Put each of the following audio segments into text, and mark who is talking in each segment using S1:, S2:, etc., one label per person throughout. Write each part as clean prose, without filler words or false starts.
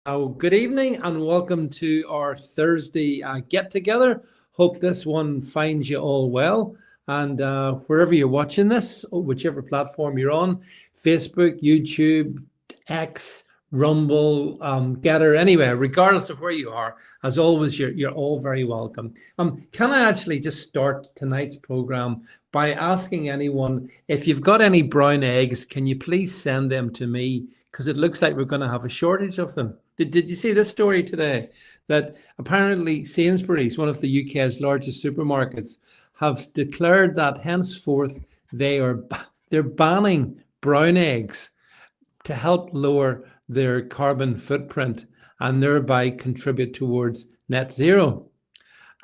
S1: Good evening and welcome to our Thursday get together. Hope this one finds you all well. And wherever you're watching this, whichever platform you're on, Facebook, YouTube, X, Rumble, Getter, anywhere, regardless of where you are, as always, you're all very welcome. Can I actually just start tonight's program by asking anyone if you've got any brown eggs, can you please send them to me? Because it looks like we're going to have a shortage of them. Did you see this story today? That apparently Sainsbury's, one of the UK's largest supermarkets, have declared that henceforth they're banning brown eggs to help lower their carbon footprint and thereby contribute towards net zero.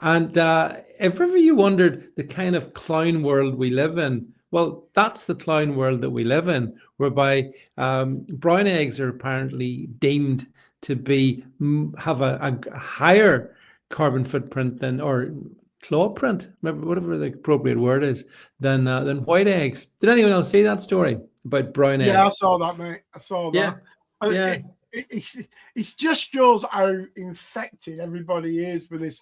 S1: And if ever you wondered the kind of clown world we live in, well, that's the clown world that we live in, whereby brown eggs are apparently deemed to have a higher carbon footprint than, or claw print, whatever the appropriate word is, than white eggs. Did anyone else see that story about brown eggs?
S2: Yeah, I saw that, mate. I saw that.
S1: Yeah.
S2: It just shows how infected everybody is with this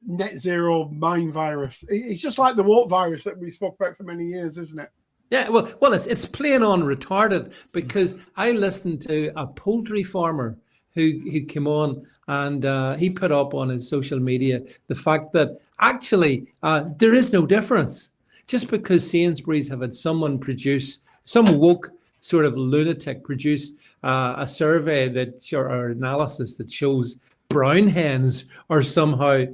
S2: net zero mind virus. It's just like the wart virus that we spoke about for many years, isn't it?
S1: Yeah, well, it's plain on retarded, because I listened to a poultry farmer who came on and he put up on his social media the fact that actually there is no difference. Just because Sainsbury's have had some woke sort of lunatic produce a survey or analysis that shows brown hens are somehow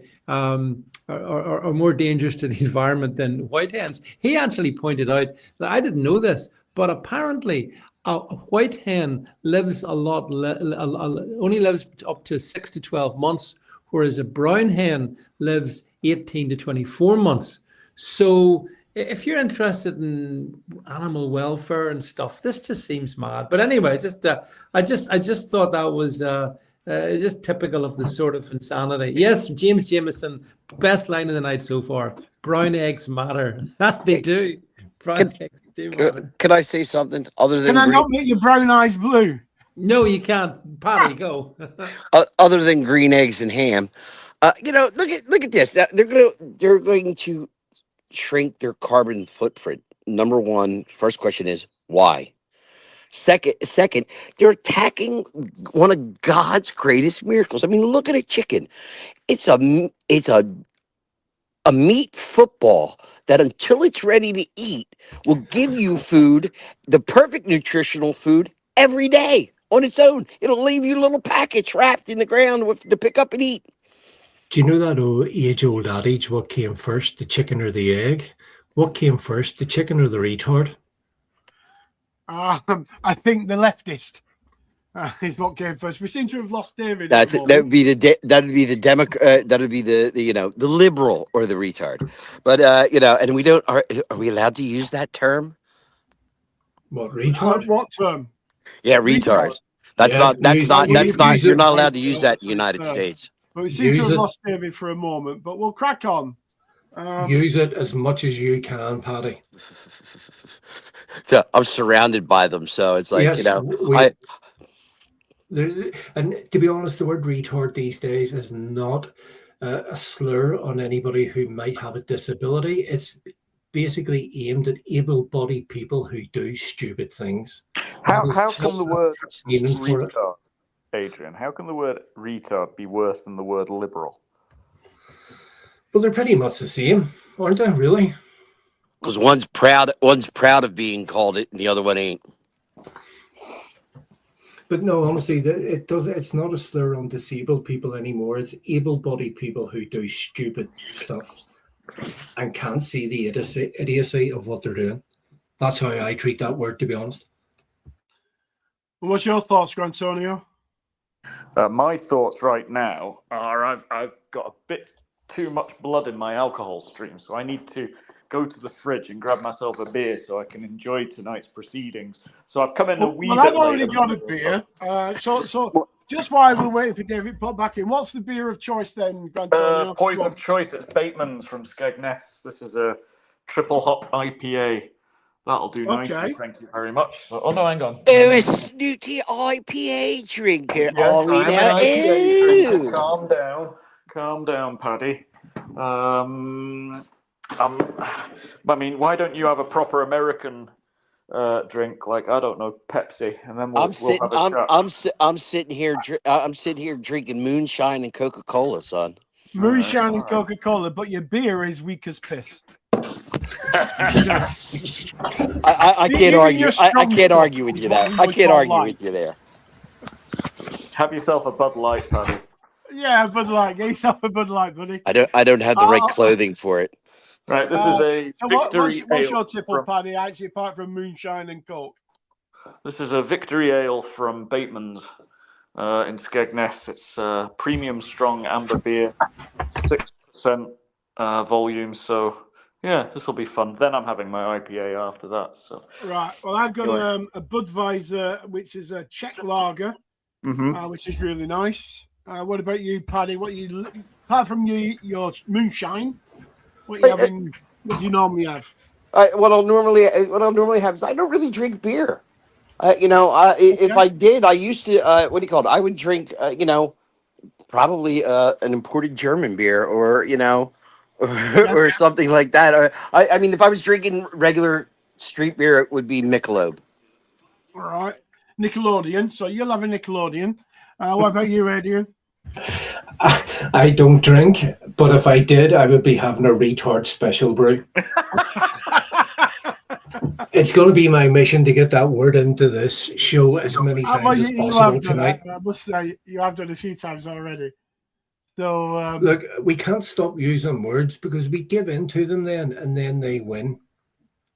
S1: are more dangerous to the environment than white hens. He actually pointed out that I didn't know this, but apparently a white hen lives only lives up to 6 to 12 months, whereas a brown hen lives 18 to 24 months. So if you're interested in animal welfare and stuff, this just seems mad. But anyway, I just thought that was just typical of the sort of insanity. Yes, James Jameson, best line of the night so far. Brown eggs matter. They do. Brown eggs do matter.
S3: Can I say something other than?
S2: Can I not make your brown eyes blue?
S1: No, you can't. Paddy, go.
S3: Other than green eggs and ham, look at this. They're going to shrink their carbon footprint. Number one, first question is why? Second, they're attacking one of God's greatest miracles. I mean, look at a chicken. It's a meat football that, until it's ready to eat, will give you food, the perfect nutritional food, every day on its own. It'll leave you little packets wrapped in the ground to pick up and eat.
S4: Do you know that age-old adage, what came first, the chicken or the egg? What came first, the chicken or the retard?
S2: I think the leftist is what came first. We seem to have lost David.
S3: That would be the Democrat. That would be the the liberal or the retard. But and we don't. Are we allowed to use that term?
S4: What, retard?
S2: What term?
S3: Yeah, retard. That's not. You're not allowed to use that in the United States.
S2: But we seem to have lost David for a moment. But we'll crack on.
S4: Use it as much as you can, Paddy.
S3: So I'm surrounded by them, so it's like,
S4: yes, and to be honest, the word retard these days is not a slur on anybody who might have a disability. It's basically aimed at able-bodied people who do stupid things.
S5: How can the word retard, Adrian? How can the word retard be worse than the word liberal?
S4: Well, they're pretty much the same, aren't they? Really?
S3: Because one's proud of being called it, and the other one ain't.
S4: But no, honestly, it's not a slur on disabled people anymore. It's able-bodied people who do stupid stuff and can't see the idiocy of what they're doing. That's how I treat that word, to be honest.
S2: What's your thoughts, Grantonio?
S5: My thoughts right now are I've got a bit too much blood in my alcohol stream, so I need to go to the fridge and grab myself a beer so I can enjoy tonight's proceedings. So I've come in a wee bit
S2: I've already
S5: later.
S2: got a beer. So just while we're waiting for David put back in, what's the beer of choice then, Grantonio?
S5: Poison of choice. It's Bateman's from Skegness. This is a triple hop IPA. That'll do nicely.
S2: Okay.
S5: Thank you very much. So, oh no, hang on.
S3: Oh, a snooty IPA drinker.
S5: Yes,
S3: Are we
S5: I'm
S3: now?
S5: an IPA drinker.
S3: Ew.
S5: Calm down, Paddy. I mean, why don't you have a proper American drink, like, I don't know, Pepsi, and then we'll have a chat.
S3: I'm sitting here drinking moonshine and Coca-Cola, son.
S2: Moonshine and Coca-Cola, but your beer is weak as piss.
S3: I can't argue. I can't argue with you there. I can't argue with you there.
S5: Have yourself a Bud Light, Paddy.
S2: Yeah, Bud Light. Get yourself a Bud Light, buddy.
S3: I don't have the right clothing for it.
S5: Right, this is a victory
S2: what's
S5: ale.
S2: your tipple, Paddy, actually, apart from moonshine and Coke?
S5: This is a victory ale from Bateman's in Skegness. It's premium strong amber beer, 6% volume. So yeah, this will be fun. Then I'm having my IPA after that. So
S2: right. Well, I've got a Budweiser, which is a Czech lager, which is really nice. What about you, Paddy? Apart from your moonshine, what do you normally have?
S3: What I'll normally have is I don't really drink beer. If I did, I used to. What do you call it? I would drink. Probably an imported German beer, or or something like that. Or I mean, if I was drinking regular street beer, it would be Michelob.
S2: All right, Nickelodeon. So you'll have a Nickelodeon. What about you, Adrian?
S4: I don't drink, but if I did, I would be having a retard special brew. It's going to be my mission to get that word into this show as many times as possible tonight.
S2: I must say, you have done a few times already. So
S4: look, we can't stop using words because we give in to them and then they win.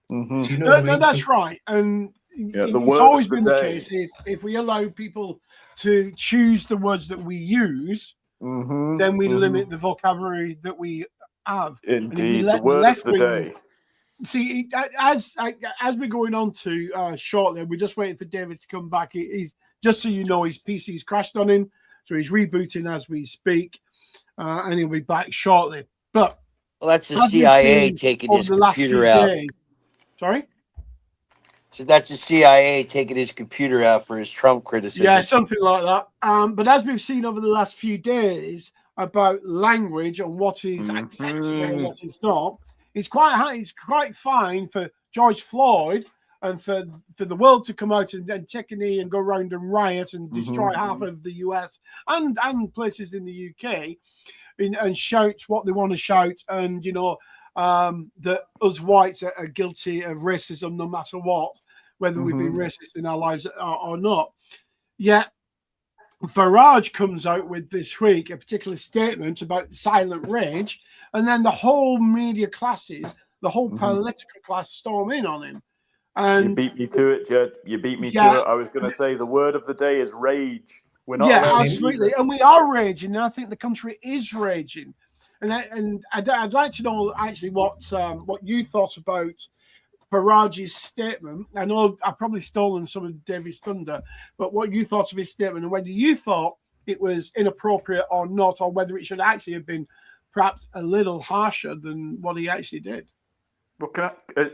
S5: Mm-hmm.
S4: Do you know what I mean?
S2: That's right. And it's always been the case. If we allow people to choose the words that we use, then we limit the vocabulary that we have.
S5: Indeed, the word of the day.
S2: See, as we're going on to shortly, we're just waiting for David to come back. He's just so you know, his PC's crashed on him, so he's rebooting as we speak, and he'll be back shortly. But
S3: that's the CIA taking his computer out.
S2: Sorry.
S3: So that's the CIA taking his computer out for his Trump criticism.
S2: Yeah, something like that. But as we've seen over the last few days about language and what is acceptable and what is not, it's quite fine for George Floyd and for the world to come out and take a knee and go around and riot and destroy half of the US and places in the UK and shout what they want to shout, and that us whites are guilty of racism no matter what, whether we've been racist in our lives or not. Yet Farage comes out with this week a particular statement about silent rage, and then the whole media classes, the whole political class storm in on him. And
S5: you beat me to it, Jed. You beat me to it. I was going to say the word of the day is rage. We're not.
S2: Yeah, absolutely, and we are raging. And I think the country is raging. And I'd like to know actually what you thought about Farage's statement. I know I've probably stolen some of David's thunder, but what you thought of his statement and whether you thought it was inappropriate or not, or whether it should actually have been perhaps a little harsher than what he actually did.
S5: Well,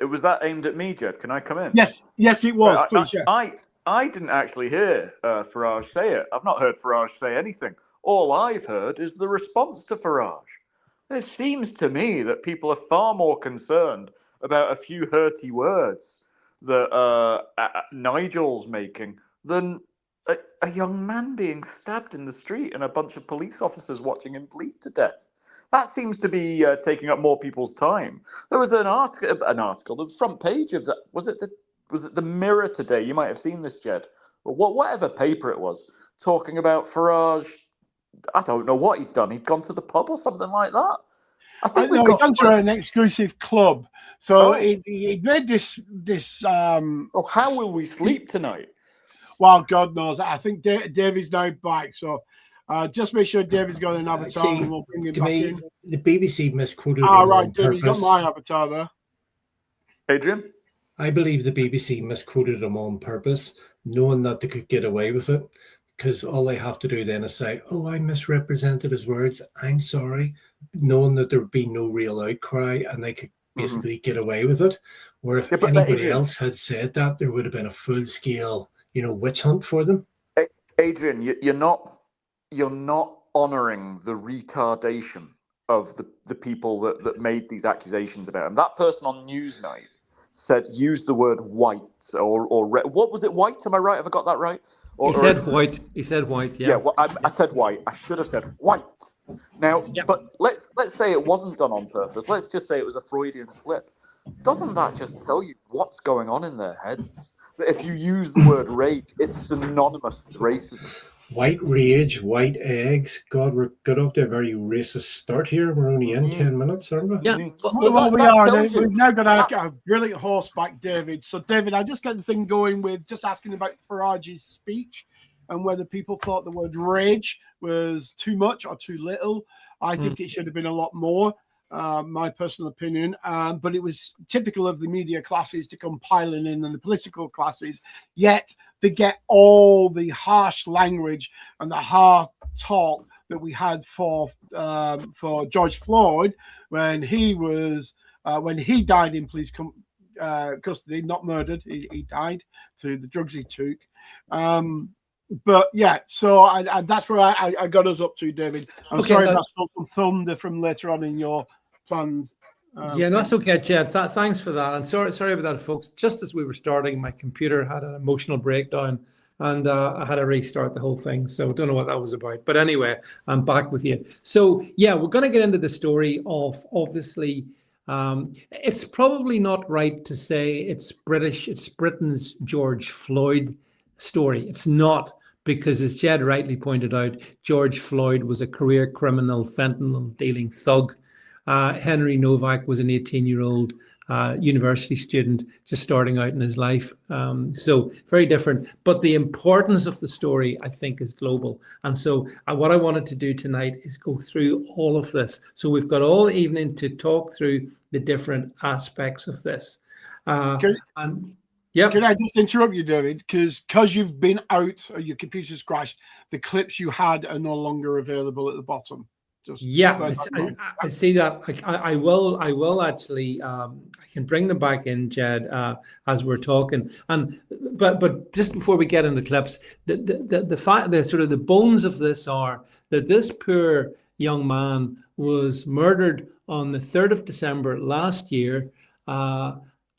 S5: was that aimed at me, Jed? Can I come in?
S2: Yes, it was. Please,
S5: I didn't actually hear Farage say it. I've not heard Farage say anything. All I've heard is the response to Farage. It seems to me that people are far more concerned about a few hurty words that Nigel's making than a young man being stabbed in the street and a bunch of police officers watching him bleed to death. That seems to be taking up more people's time. There was an article, the front page of that. Was it the Mirror today? You might have seen this, Jed. Or whatever paper it was, talking about Farage. I don't know what he'd done. He'd gone to the pub or something like that. I think
S2: he'd gone to an exclusive club. So he made this.
S5: How will we sleep tonight?
S2: Well, God knows. I think David's now back. So just make sure David's got an avatar and we'll bring him back in.
S4: The BBC misquoted him
S2: right,
S4: on
S2: David, you got
S4: purpose.
S2: my avatar there.
S5: Adrian?
S4: I believe the BBC misquoted him on purpose, knowing that they could get away with it, because all they have to do then is say, I misrepresented his words, I'm sorry, knowing that there would be no real outcry and they could basically get away with it. Where if
S5: Yeah, but
S4: anybody
S5: Adrian-
S4: else had said that, there would have been a full-scale, witch hunt for them.
S5: Adrian, you're not honouring the retardation of the people that made these accusations about him. That person on Newsnight used the word white or red. What was it? White? Am I right? Have I got that right?
S1: He said white. He said white. Yeah.
S5: Yeah. Well, I said white. I should have said white. Now,
S1: Yeah.
S5: but let's say it wasn't done on purpose. Let's just say it was a Freudian slip. Doesn't that just tell you what's going on in their heads? That if you use the word rage, it's synonymous with racism.
S4: White rage, white eggs. God, we're got off to a very racist start here. We're only in 10 minutes, aren't we?
S1: Yeah.
S2: Well, we
S5: that
S2: are.
S5: tells you-
S2: We've now got our brilliant host back, David. So, David, I just got the thing going with just asking about Farage's speech and whether people thought the word rage was too much or too little. I think it should have been a lot more, my personal opinion. But it was typical of the media classes to come piling in and the political classes, yet they get all the harsh language and the hard talk that we had for George Floyd when he died in police custody, not murdered. He died through the drugs he took. But yeah, so I that's where I got us up to, David. I'm sorry if I stole some thunder from later on in your plans.
S1: Yeah, that's okay, Jed. Thanks for that. And sorry about that, folks. Just as we were starting, my computer had an emotional breakdown, and I had to restart the whole thing. So I don't know what that was about. But anyway, I'm back with you. So yeah, we're going to get into the story of, obviously, it's probably not right to say it's Britain's George Floyd story. It's not, because as Jed rightly pointed out, George Floyd was a career criminal, fentanyl dealing thug. Henry Nowak was an 18-year-old university student just starting out in his life. So very different. But the importance of the story, I think, is global. And so what I wanted to do tonight is go through all of this. So we've got all evening to talk through the different aspects of this.
S2: Can I just interrupt you, David? Because you've been out, or your computer's crashed, the clips you had are no longer available at the bottom.
S1: I see that. I will actually. I can bring them back in, Jed, as we're talking. But just before we get into clips, the sort of the bones of this are that this poor young man was murdered on the 3rd of December last year.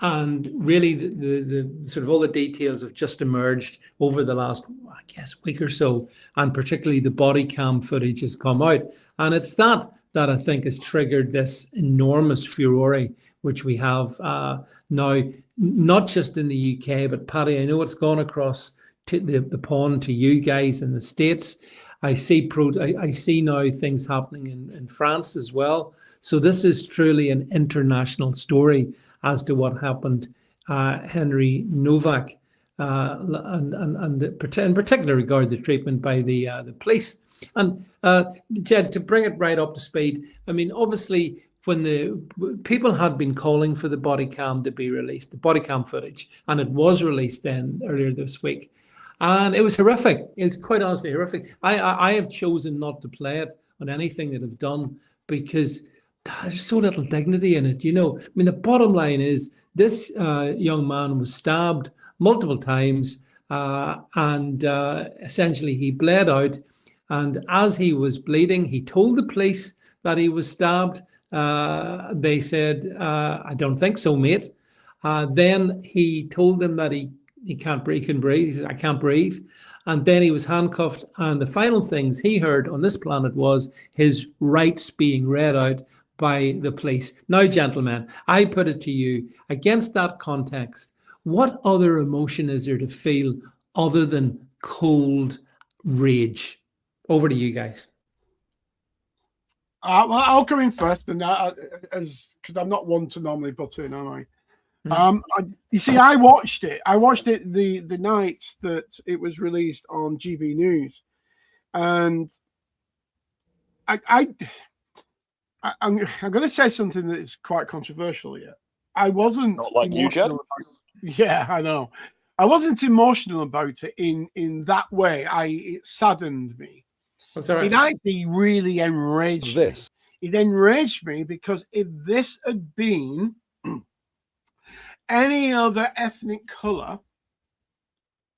S1: And really, the sort of all the details have just emerged over the last, I guess, week or so, and particularly the body cam footage has come out, and it's that I think has triggered this enormous furore which we have now, not just in the UK, but Paddy, I know it's gone across to the pond to you guys in the States. I see now things happening in France as well. So this is truly an international story as to what happened. Henry Nowak, and in particular regard the treatment by the police. And Jed, to bring it right up to speed, I mean, obviously, when the people had been calling for the body cam to be released, the body cam footage, and it was released then earlier this week. And it was horrific. It's quite honestly horrific. I have chosen not to play it on anything that I've done because there's so little dignity in it. I mean, the bottom line is this young man was stabbed multiple times and essentially he bled out. And as he was bleeding, he told the police that he was stabbed. They said, I don't think so, mate. Then he told them that he can't breathe. He can breathe. He said, I can't breathe. And then he was handcuffed. And the final things he heard on this planet was his rights being read out by the police. Now, gentlemen, I put it to you, against that context, what other emotion is there to feel other than cold rage? Over to you guys.
S2: Well, I'll come in first, and because I'm not one to normally butt in, am I? You see, I watched it. I watched it the night that it was released on GB News, and I'm going to say something that is quite controversial here. I wasn't
S5: not like you, Jed.
S2: Yeah, I know. I wasn't emotional about it in that way. It saddened me.
S1: That's all right.
S2: It actually really enraged me. It enraged me because if this had been any other ethnic color,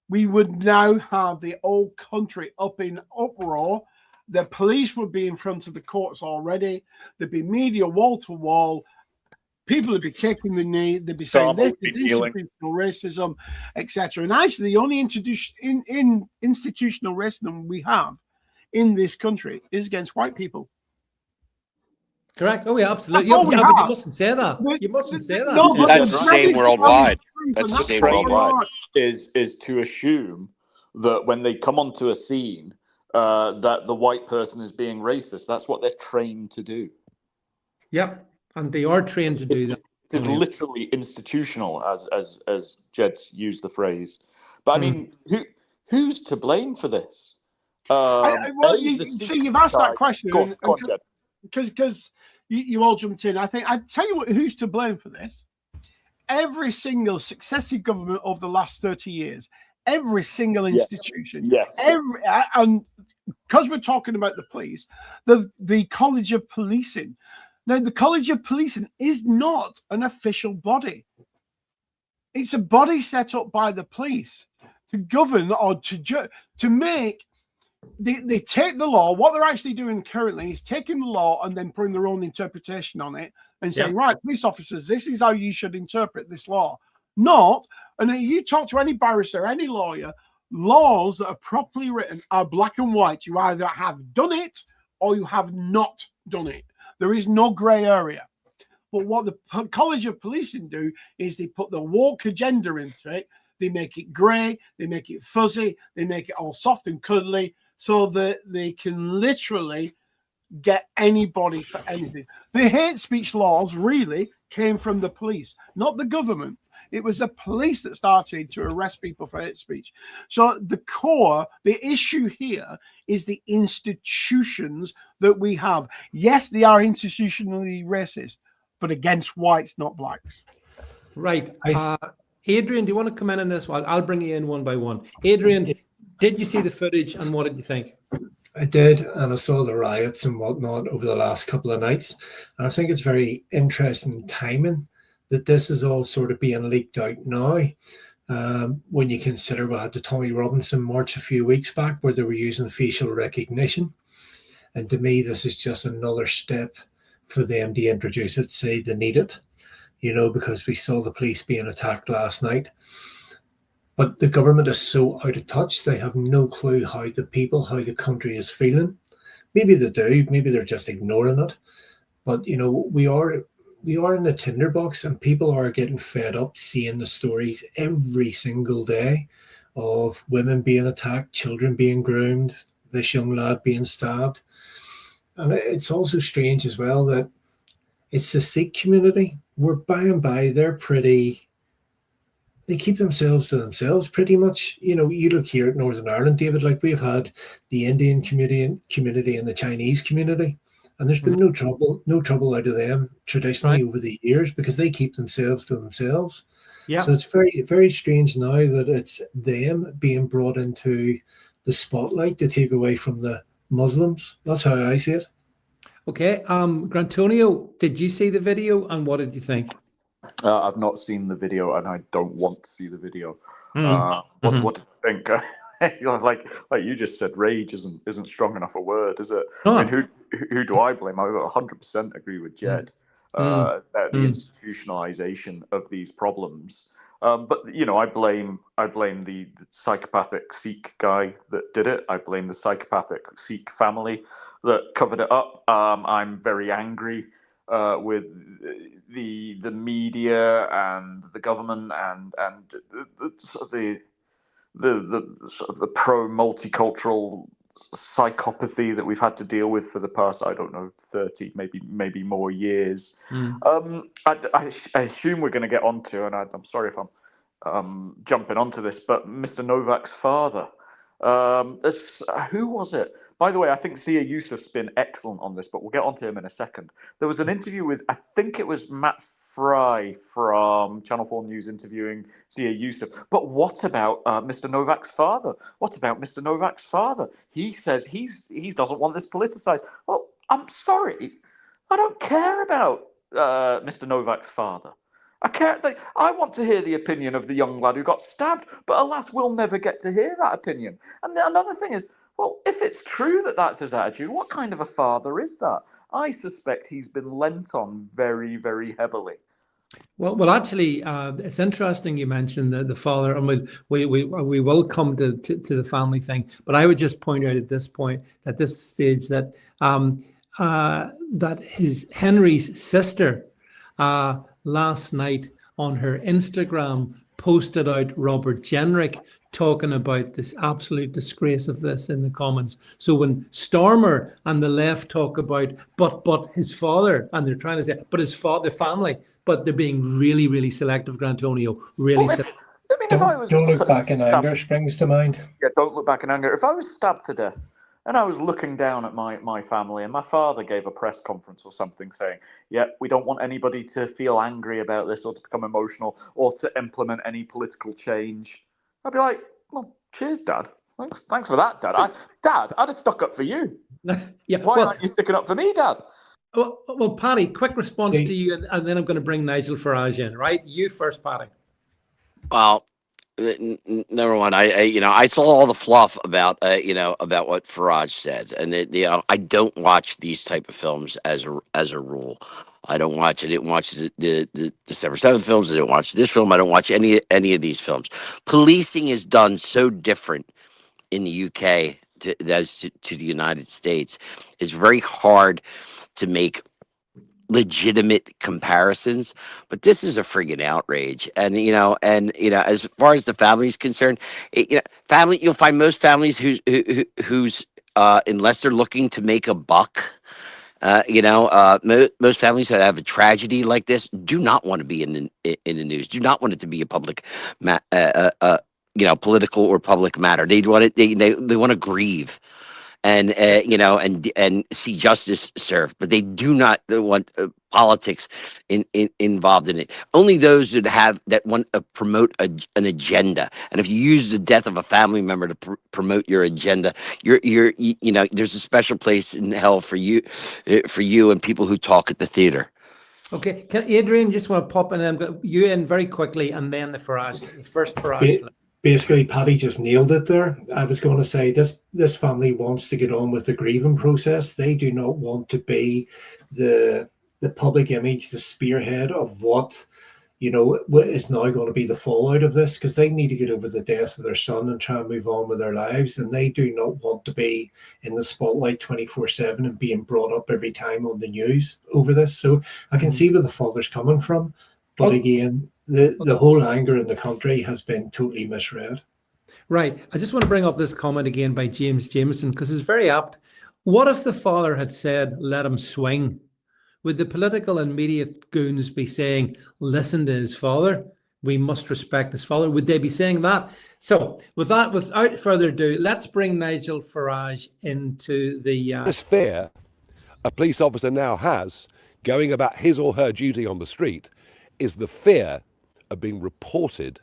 S2: we would now have the whole country up in uproar. The police would be in front of the courts already. There'd be media wall to wall. People would be taking the knee. They'd be saying
S5: Drama
S2: this
S5: would be
S2: is
S5: healing.
S2: institutional racism, etc. And actually, the only institutional racism we have in this country is against white people.
S1: Correct. Oh, yeah, absolutely.
S2: That's all we
S1: Yeah, but you
S2: have.
S1: mustn't say that. You mustn't say that.
S2: No, but
S3: That's
S5: the
S3: the same worldwide. That's the same worldwide.
S5: Is to assume that when they come onto a scene, that the white person is being racist. That's what they're trained to do.
S1: Yeah, and they are trained to do that.
S5: It's literally institutional, as Jed used the phrase. But I mean, who's to blame for this?
S2: You've asked that question.
S5: Go on, Jed.
S2: Because you all jumped in. I tell you what, who's to blame for this? Every single successive government over the last 30 years, every single institution, and because we're talking about the police, the College of Policing. Now, the College of Policing is not an official body. It's a body set up by the police to govern or to make. They take the law. What they're actually doing currently is taking the law and then putting their own interpretation on it and saying, right, police officers, this is how you should interpret this law. Not, and then you talk to any barrister, any lawyer, laws that are properly written are black and white. You either have done it or you have not done it. There is no grey area. But what the College of Policing do is they put the woke agenda into it. They make it grey. They make it fuzzy. They make it all soft and cuddly so that they can literally get anybody for anything. The hate speech laws really came from the police, not the government. It was the police that started to arrest people for hate speech. So the issue here is the institutions that we have. Yes, they are institutionally racist, but against whites, not blacks.
S1: Right. Adrian, do you want to come in on this one? I'll bring you in one by one. Adrian, did you see the footage and what did you think?
S4: I did, and I saw the riots and whatnot over the last couple of nights. And I think it's very interesting timing that this is all sort of being leaked out now. When you consider we had the Tommy Robinson march a few weeks back where they were using facial recognition. And to me, this is just another step for them to introduce it, say they need it, because we saw the police being attacked last night. But the government is so out of touch, they have no clue how the country is feeling. Maybe they do, maybe they're just ignoring it. But, we are in the tinderbox and people are getting fed up seeing the stories every single day of women being attacked, children being groomed, this young lad being stabbed. And it's also strange as well that it's the Sikh community. Where by and by they keep themselves to themselves pretty much. You look here at Northern Ireland, David, like we've had the Indian community and the Chinese community. And there's been no trouble out of them traditionally over the years because they keep themselves to themselves. Yeah. So it's very, very strange now that it's them being brought into the spotlight to take away from the Muslims. That's how I see it. Okay.
S1: Grantonio, did you see the video and what did you think?
S5: I've not seen the video and I don't want to see the video. What do you think? like you just said, rage isn't strong enough a word, is it? I mean, who do I blame? I 100% agree with Jed. The institutionalization of these problems. But I blame the psychopathic Sikh guy that did it. I blame the psychopathic Sikh family that covered it up. I'm very angry with the media and the government and the pro multicultural psychopathy that we've had to deal with for the past 30 maybe more years. I assume we're going to get onto, and I'm sorry if I'm jumping onto this, but Mr. Nowak's father, who was it? By the way, I think Sia Yusuf's been excellent on this, but we'll get onto him in a second. There was an interview with, I think it was Matt Fry from Channel 4 News interviewing Sia Yusuf. But what about Mr. Nowak's father? What about Mr. Nowak's father? He says he doesn't want this politicized. Well, I'm sorry. I don't care about Mr. Nowak's father. I can't think. I want to hear the opinion of the young lad who got stabbed, but alas, we'll never get to hear that opinion. And another thing is, well, if it's true that that's his attitude, what kind of a father is that? I suspect he's been lent on very, very heavily.
S1: Well, actually, it's interesting you mentioned the father, and we will come to the family thing. But I would just point out at this point, at this stage, that that his Henry's sister last night on her Instagram posted out Robert Jenrick talking about this absolute disgrace of this in the comments. So when Stormer and the left talk about but his father, and they're trying to say but his father, the family, but they're being really, really selective, Grantonio, really selective.
S4: Don't look back in anger springs to mind.
S5: Yeah, don't look back in anger. If I was stabbed to death and I was looking down at my family and my father gave a press conference or something saying, yeah, we don't want anybody to feel angry about this or to become emotional or to implement any political change, I'd be like, well, cheers, Dad. Thanks for that, Dad. Dad, I'd have stuck up for you.
S1: Yeah.
S5: Why aren't you sticking up for me, Dad?
S1: Well, Paddy, quick response to you, and then I'm going to bring Nigel Farage in, right? You first, Paddy.
S3: Well, number one, I saw all the fluff about about what Farage said, and I don't watch these type of films as a rule. I don't watch. I didn't watch the December 7th films. I didn't watch this film. I don't watch any of these films. Policing is done so different in the UK to the United States. It's very hard to make legitimate comparisons, but this is a friggin' outrage. And as far as the family is concerned, family, you'll find most families who's unless they're looking to make a buck, most families that have a tragedy like this do not want to be in the news, do not want it to be a public political or public matter. They want it, they want to grieve and and see justice served, but they do not want politics involved in it. Only those that want to promote an agenda. And if you use the death of a family member to promote your agenda, there's a special place in hell for you and people who talk at the theater.
S1: Okay, Adrian, just want to pop in and you in very quickly, and then the first Farage.
S4: Basically, Paddy just nailed it there. I was going to say this family wants to get on with the grieving process. They do not want to be the public image, the spearhead of what is now going to be the fallout of this, because they need to get over the death of their son and try and move on with their lives. And they do not want to be in the spotlight 24/7 and being brought up every time on the news over this. So I can see where the father's coming from. But again, the whole anger in the country has been totally misread.
S1: Right. I just want to bring up this comment again by James Jameson, because it's very apt. What if the father had said, let him swing? Would the political and media goons be saying, listen to his father? We must respect his father. Would they be saying that? So with that, without further ado, let's bring Nigel Farage into the...
S6: This fear a police officer now has going about his or her duty on the street is the fear of being reported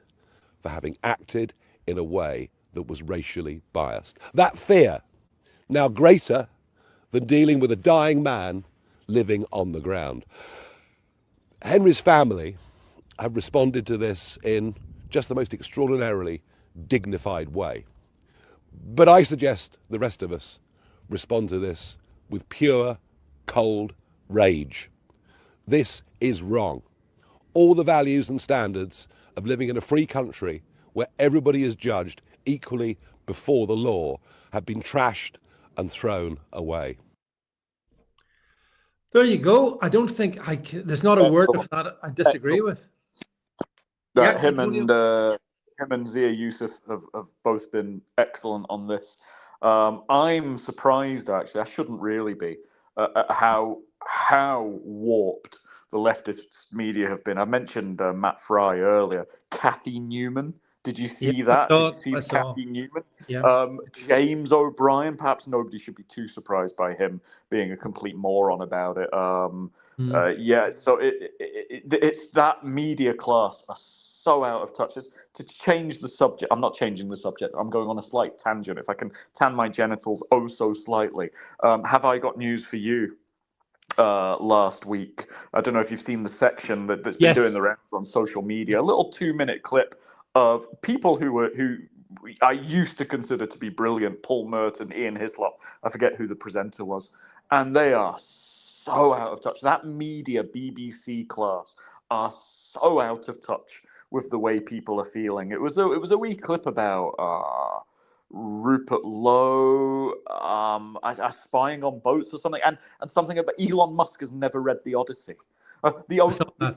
S6: for having acted in a way that was racially biased. That fear, now greater than dealing with a dying man living on the ground. Henry's family have responded to this in just the most extraordinarily dignified way. But I suggest the rest of us respond to this with pure, cold rage. This is wrong. All the values and standards of living in a free country where everybody is judged equally before the law have been trashed and thrown away.
S1: There you go. I don't think there's not a word of that I disagree with.
S5: Him and Zia Yusuf have both been excellent on this. I'm surprised, actually, I shouldn't really be, at how warped the leftist media have been. I mentioned Matt Fry earlier. Kathy Newman. Did you see that? Did you see Kathy Newman?
S1: Yeah.
S5: James O'Brien. Perhaps nobody should be too surprised by him being a complete moron about it. So it's that media class are so out of touch. To change the subject, I'm not changing the subject. I'm going on a slight tangent. If I can tan my genitals oh so slightly, have I got news for you? last week. I don't know if you've seen the section that's been
S1: Yes.
S5: doing the rounds on social media. A little 2-minute clip of people who I used to consider to be brilliant. Paul Merton, Ian Hislop. I forget who the presenter was, and they are so out of touch. That media BBC class are so out of touch with the way people are feeling. It was a wee clip about Rupert Lowe spying on boats or something, and something about Elon Musk has never read the Odyssey. The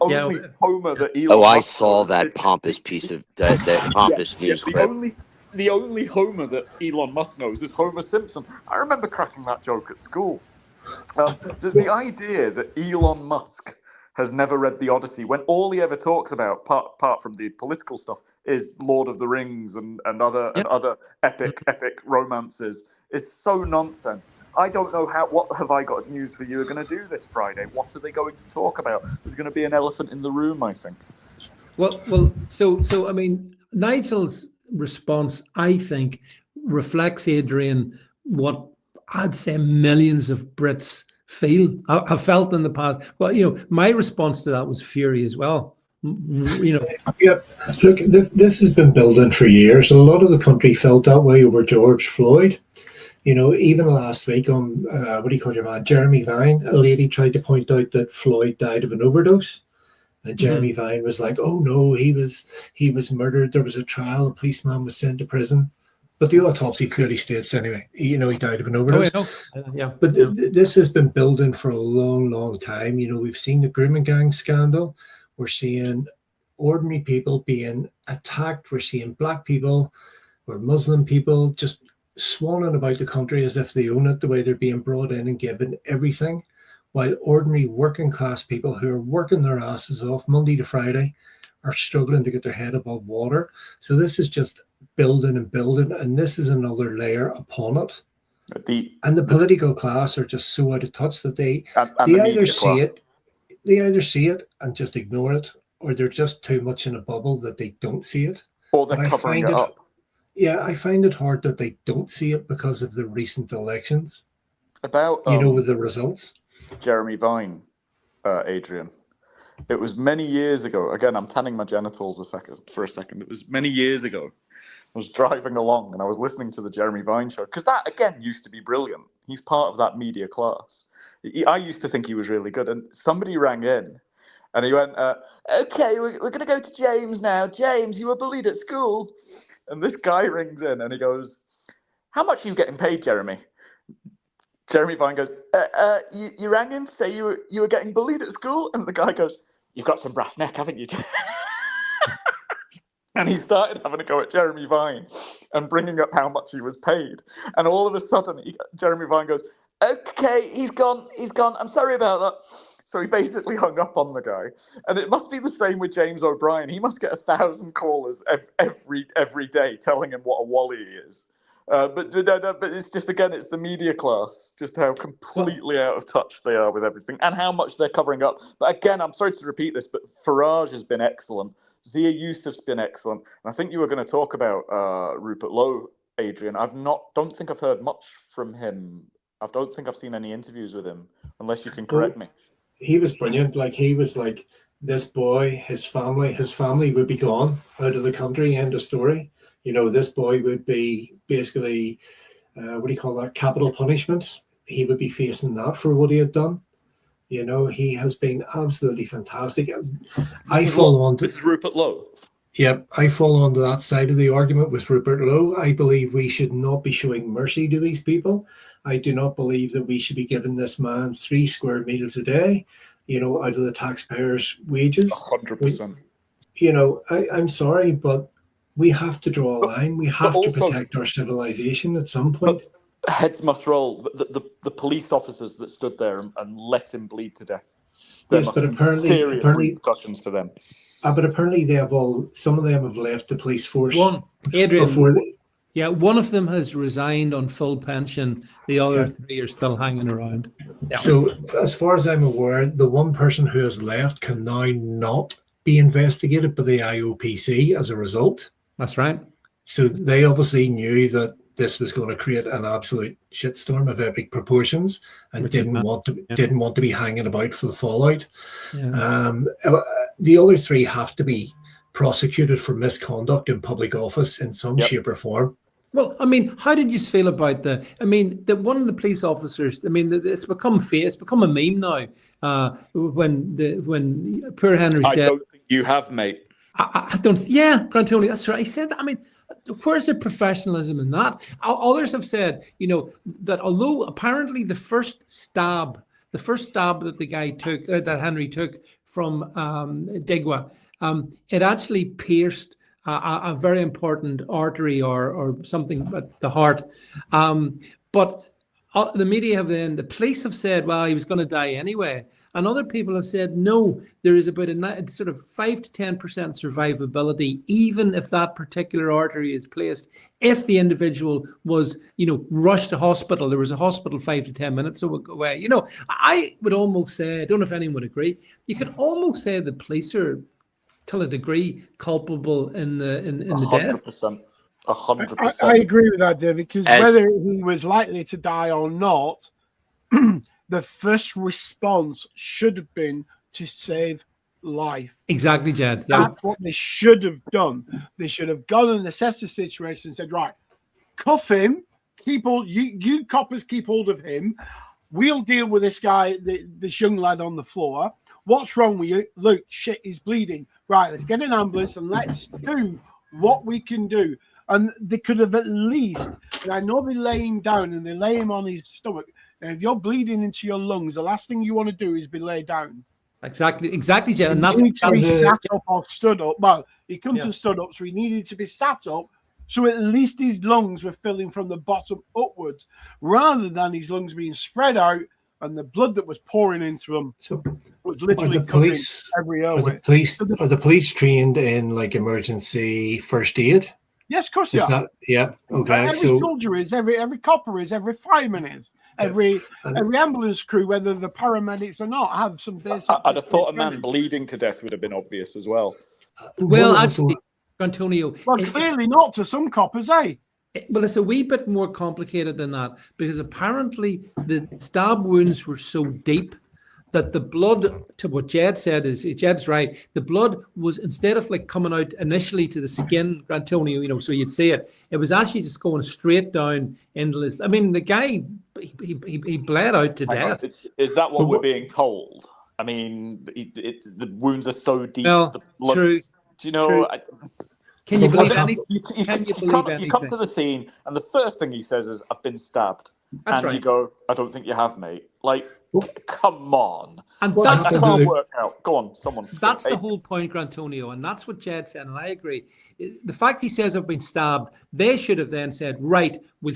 S5: only Homer that Elon
S3: I
S5: Musk
S3: saw
S5: knows
S3: that
S5: is-
S3: pompous piece of that pompous news
S5: the
S3: clip.
S5: only Homer that Elon Musk knows is Homer Simpson. I remember cracking that joke at school. The idea that Elon Musk has never read the Odyssey when all he ever talks about, apart from the political stuff, is Lord of the Rings and other epic romances, is so nonsense. I don't know what Have I Got News for You are going to do this Friday. What are they going to talk about? There's going to be an elephant in the room, I think.
S1: Well, so I mean, Nigel's response, I think, reflects, Adrian, what I'd say millions of Brits have felt in the past. Well, my response to that was fury as well.
S4: Yep. Look, this has been building for years. A lot of the country felt that way over George Floyd. Even last week on what do you call your man, Jeremy Vine, a lady tried to point out that Floyd died of an overdose. And Jeremy Vine was like, "Oh no, he was murdered. There was a trial. A policeman was sent to prison, but the autopsy clearly states anyway. He died of an overdose." But this has been building for a long, long time. We've seen the grooming gang scandal. We're seeing ordinary people being attacked. We're seeing black people or Muslim people just swanning about the country as if they own it, the way they're being brought in and given everything, while ordinary working class people who are working their asses off Monday to Friday are struggling to get their head above water. So this is just building and building, and this is another layer upon it. And the political class are just so out of touch that they either see it and just ignore it, or they're just too much in a bubble that they don't see it.
S5: Or they're covering it up.
S4: Yeah, I find it hard that they don't see it because of the recent elections.
S5: About
S4: with the results.
S5: Jeremy Vine, Adrian. It was many years ago. Again, I'm tanning my genitals for a second. It was many years ago. I was driving along and I was listening to the Jeremy Vine show, because that, again, used to be brilliant. He's part of that media class. I used to think he was really good. And somebody rang in and he went, "Okay, we're going to go to James now. James, you were bullied at school." And this guy rings in and he goes, "How much are you getting paid, Jeremy?" Jeremy Vine goes, you rang in to say you were getting bullied at school?" And the guy goes, "You've got some brass neck, haven't you?" And he started having a go at Jeremy Vine and bringing up how much he was paid. And all of a sudden, Jeremy Vine goes, "Okay, he's gone. I'm sorry about that." So he basically hung up on the guy. And it must be the same with James O'Brien. He must get 1,000 callers every day telling him what a wally he is. But it's just, again, it's the media class, just how completely out of touch they are with everything and how much they're covering up. But again, I'm sorry to repeat this, but Farage has been excellent. Zia Yusuf's been excellent. And I think you were going to talk about Rupert Lowe, Adrian. Don't think I've heard much from him. I don't think I've seen any interviews with him, unless you can correct me.
S4: He was brilliant. He was like, this boy, his family would be gone out of the country, end of story. This boy would be basically, capital punishment. He would be facing that for what he had done. He has been absolutely fantastic.
S5: This is Rupert Lowe.
S4: Yep, I fall onto that side of the argument with Rupert Lowe. I believe we should not be showing mercy to these people. I do not believe that we should be giving this man 3 square meals a day, out of the taxpayers' wages.
S5: 100%.
S4: I'm sorry, but we have to draw a line. We have to protect our civilization at some point.
S5: Heads must roll. The police officers that stood there and let him bleed to death.
S4: Yes, but apparently
S5: repercussions for them.
S4: But apparently some of them have left the police force.
S1: One of them has resigned on full pension. The other 3 are still hanging around. Yeah.
S4: So as far as I'm aware, the one person who has left can now not be investigated by the IOPC as a result.
S1: That's right.
S4: So they obviously knew that this was going to create an absolute shitstorm of epic proportions, and
S1: Which is
S4: didn't
S1: bad.
S4: want to
S1: Yeah.
S4: didn't want to be hanging about for the fallout.
S1: Yeah.
S4: The other three have to be prosecuted for misconduct in public office in some
S5: Yep.
S4: shape or form.
S1: Well, I mean, how did you feel about that one of the police officers, it's become a meme now. When poor Henry
S5: I
S1: said,
S5: don't think you have, mate.
S1: I don't, yeah, Grant Tony, that's right. He said that. I mean, where's the professionalism in that? Others have said, that although apparently the first stab that the guy took, that Henry took from Digwa, it actually pierced a very important artery or something at the heart. But the media the police have said, well, he was going to die anyway. And other people have said, no, there is about a sort of 5 to 10% survivability, even if that particular artery is placed. If the individual was, rushed to hospital, there was a hospital 5 to 10 minutes away. I would almost say, I don't know if anyone would agree, you could almost say the police are, to a degree, culpable in the death.
S5: 100%. 100%.
S2: I agree with that, David, because whether he was likely to die or not, the first response should have been to save life.
S1: Exactly, Jed. Yeah.
S2: That's what they should have done. They should have gone and assessed the situation and said, right, cuff him, you coppers keep hold of him. We'll deal with this guy, this young lad on the floor. What's wrong with you? Look, shit, he's bleeding. Right, let's get an ambulance and let's do what we can do. And they could have at least, and I know they lay him down and they lay him on his stomach. And if you're bleeding into your lungs, the last thing you want to do is be laid down.
S1: Exactly, Jed. And
S2: He
S1: that's
S2: needed to be sat up or stood up. Well, he couldn't have stood up, so he needed to be sat up. So at least his lungs were filling from the bottom upwards, rather than his lungs being spread out and the blood that was pouring into him was literally covering every airway.
S4: Are the police trained in like emergency first aid?
S2: Yes, of course they are.
S4: Yeah. Okay.
S2: Every soldier is, every copper is, every fireman is, every ambulance crew, whether the paramedics or not, have some basic.
S5: I'd have thought a man bleeding to death would have been obvious as well.
S1: Well, actually, Antonio.
S2: Well, clearly not to some coppers, eh?
S1: Well, it's a wee bit more complicated than that, because apparently the stab wounds were so deep that the blood, to what Jed said, Jed's right. The blood was, instead of like coming out initially to the skin, Antonio, so you'd see it, it was actually just going straight down into his. I mean, the guy, he bled out to death.
S5: Is that what we're being told? I mean, the wounds are so deep.
S1: Well,
S5: the blood,
S1: true.
S5: Do you know?
S1: Can you believe anything?
S5: You come to the scene, and the first thing he says is, "I've been stabbed," and you go, "I don't think you have, mate." Like, come on.
S1: And
S5: that can't work out. Go on, someone.
S1: That's the whole point, Grantonio, and that's what Jed said, and I agree. The fact he says I've been stabbed, they should have then said, right, we'll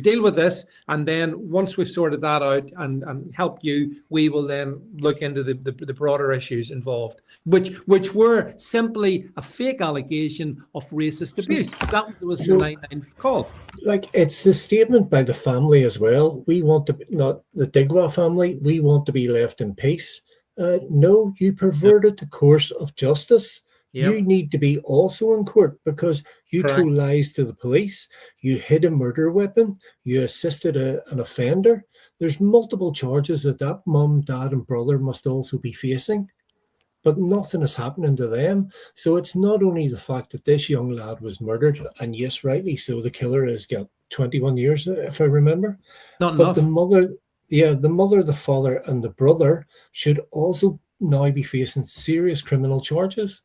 S1: deal with this, and then once we've sorted that out and helped you, we will then look into the broader issues involved, which were simply a fake allegation of racist abuse. That was the 99 call.
S4: Like, it's the statement by the family as well. We want to, not the Digwa family, we want to be left in peace. No, you perverted the course of justice. You need to be also in court because you told lies to the police. You hid a murder weapon. You assisted an offender. There's multiple charges that mum, dad, and brother must also be facing. But nothing is happening to them. So it's not only the fact that this young lad was murdered, and yes, rightly so, the killer has got 21 years, if I remember.
S1: Not enough.
S4: The mother, the father, and the brother should also now be facing serious criminal charges.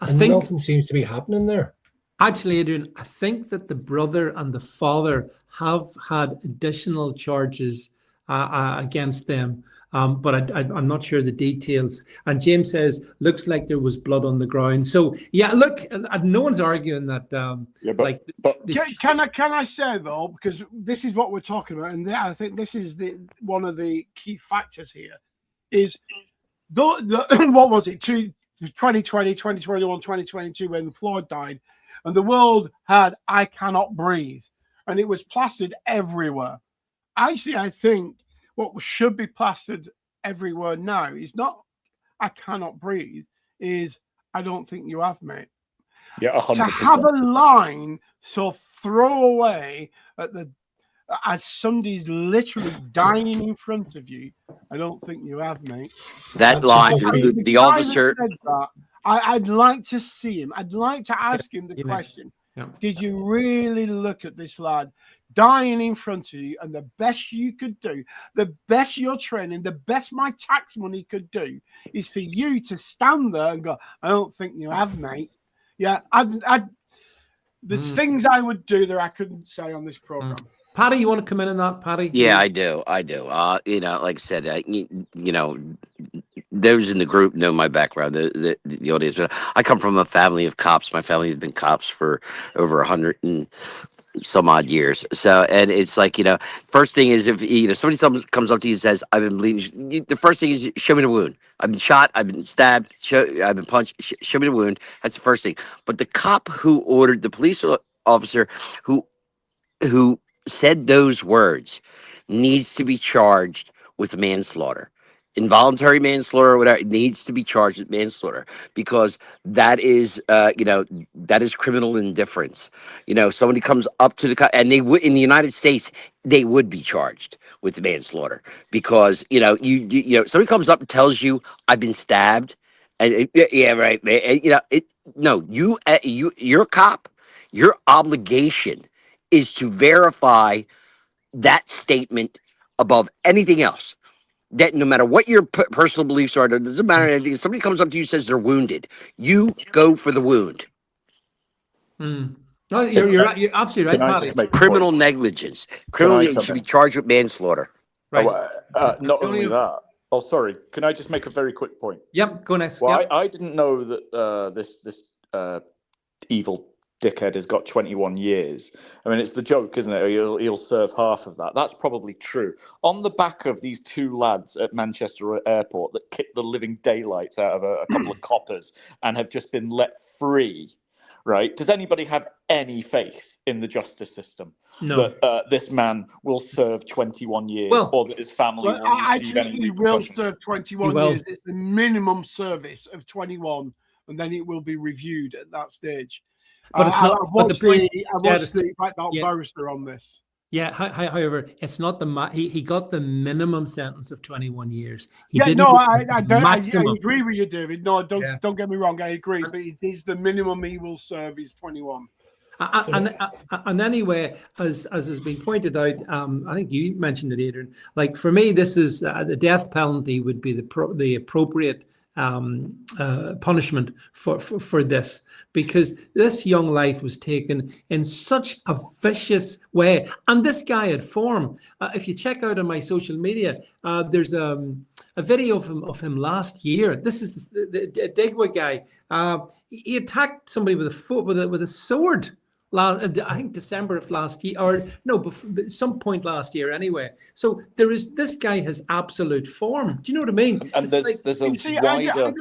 S4: I think nothing seems to be happening there.
S1: Actually, Adrian, I think that the brother and the father have had additional charges against them. But I'm not sure the details. And James says, looks like there was blood on the ground. So, yeah, look, no one's arguing that.
S2: Can I say, though, because this is what we're talking about, and I think this is one of the key factors here, is what was it, 2020, 2021, 2022, when Floyd died, and the world had I Cannot Breathe, and it was plastered everywhere. Actually, I think what should be plastered everywhere now is not I cannot breathe, is I don't think you have, mate.
S5: Yeah,
S2: to
S5: 100%.
S2: have a line so throw away at the as somebody's literally dying in front of you. I don't think you have, mate.
S3: That
S4: That
S3: line,
S4: should just be-
S3: the
S2: guy that
S3: officer.
S2: said that, I'd like to see him. I'd like to ask him the
S1: Yeah.
S2: question.
S1: Yeah.
S2: Did you really look at this lad dying in front of you, and the best you could do, the best your training, the best my tax money could do is for you to stand there and go, I don't think you have, mate. Yeah, there's things I would do that I couldn't say on this program.
S1: Paddy, you want to come in on that, Paddy?
S3: Yeah, I do. You know, like I said, you know, those in the group know my background, the audience. But I come from a family of cops. My family has been cops for over 100 and some odd years. So, and it's like, you know, first thing is if somebody comes up to you and says, "I've been bleeding," the first thing is show me the wound. I've been shot. I've been stabbed. I've been punched. Show me the wound. That's the first thing. But the cop who ordered the police officer who said those words needs to be charged with manslaughter. Involuntary manslaughter or whatever, it needs to be charged with manslaughter, because that is that is criminal indifference. You know, somebody comes up to the and they would, in the United States, they would be charged with manslaughter, because you know somebody comes up and tells you, I've been stabbed, and yeah, right, man. And, you're a cop. Your obligation is to verify that statement above anything else. That no matter what your personal beliefs are, it doesn't matter anything. If somebody comes up to you and says they're wounded, you go for the wound.
S1: No, you're absolutely right,
S5: Can I
S1: Paddy.
S5: just make a
S3: Criminal
S5: point?
S3: negligence.
S5: Can
S3: Criminal
S5: I
S3: negligence should
S5: come
S3: be
S5: in?
S3: charged with manslaughter.
S1: Right.
S5: Not
S1: Can
S5: only
S1: you-
S5: that. Oh, sorry. Can I just make a very quick point?
S1: Yep, go next.
S5: Well,
S1: Yep.
S5: I didn't know that this evil dickhead has got 21 years. I mean, it's the joke, isn't it? He'll serve half of that. That's probably true. On the back of these two lads at Manchester Airport that kicked the living daylights out of a couple of coppers and have just been let free, right? Does anybody have any faith in the justice system
S1: No.
S5: that this man will serve 21 years,
S1: Well,
S5: or that his family
S2: Well,
S5: will receive
S2: actually,
S5: any
S2: he will
S5: repercussions?
S2: serve 21
S1: will.
S2: years. It's the minimum service of 21, and then it will be reviewed at that stage.
S1: But it's not.
S2: I
S1: But the
S2: watched
S1: point,
S2: the Black Belt
S1: yeah.
S2: barrister on this.
S1: yeah. However, it's not he got the minimum sentence of 21 years. He
S2: Yeah,
S1: didn't
S2: no,
S1: get
S2: I
S1: the
S2: don't. I
S1: maximum.
S2: agree with you, David. No,
S1: Yeah.
S2: don't get me wrong. I agree, but it is the minimum he will serve is 21.
S1: And anyway, as has been pointed out, I think you mentioned it, Adrian. Like for me, this is the death penalty would be the appropriate punishment for this, because this young life was taken in such a vicious way, and this guy had form. If you check out on my social media, there's a video of him last year. This is the Digwa guy. He attacked somebody with a sword. I think December of last year, or no, before, some point last year anyway. So this guy has absolute form. Do you know what I mean?
S5: And
S1: It's
S5: there's
S1: like-
S5: a
S2: See,
S5: wider.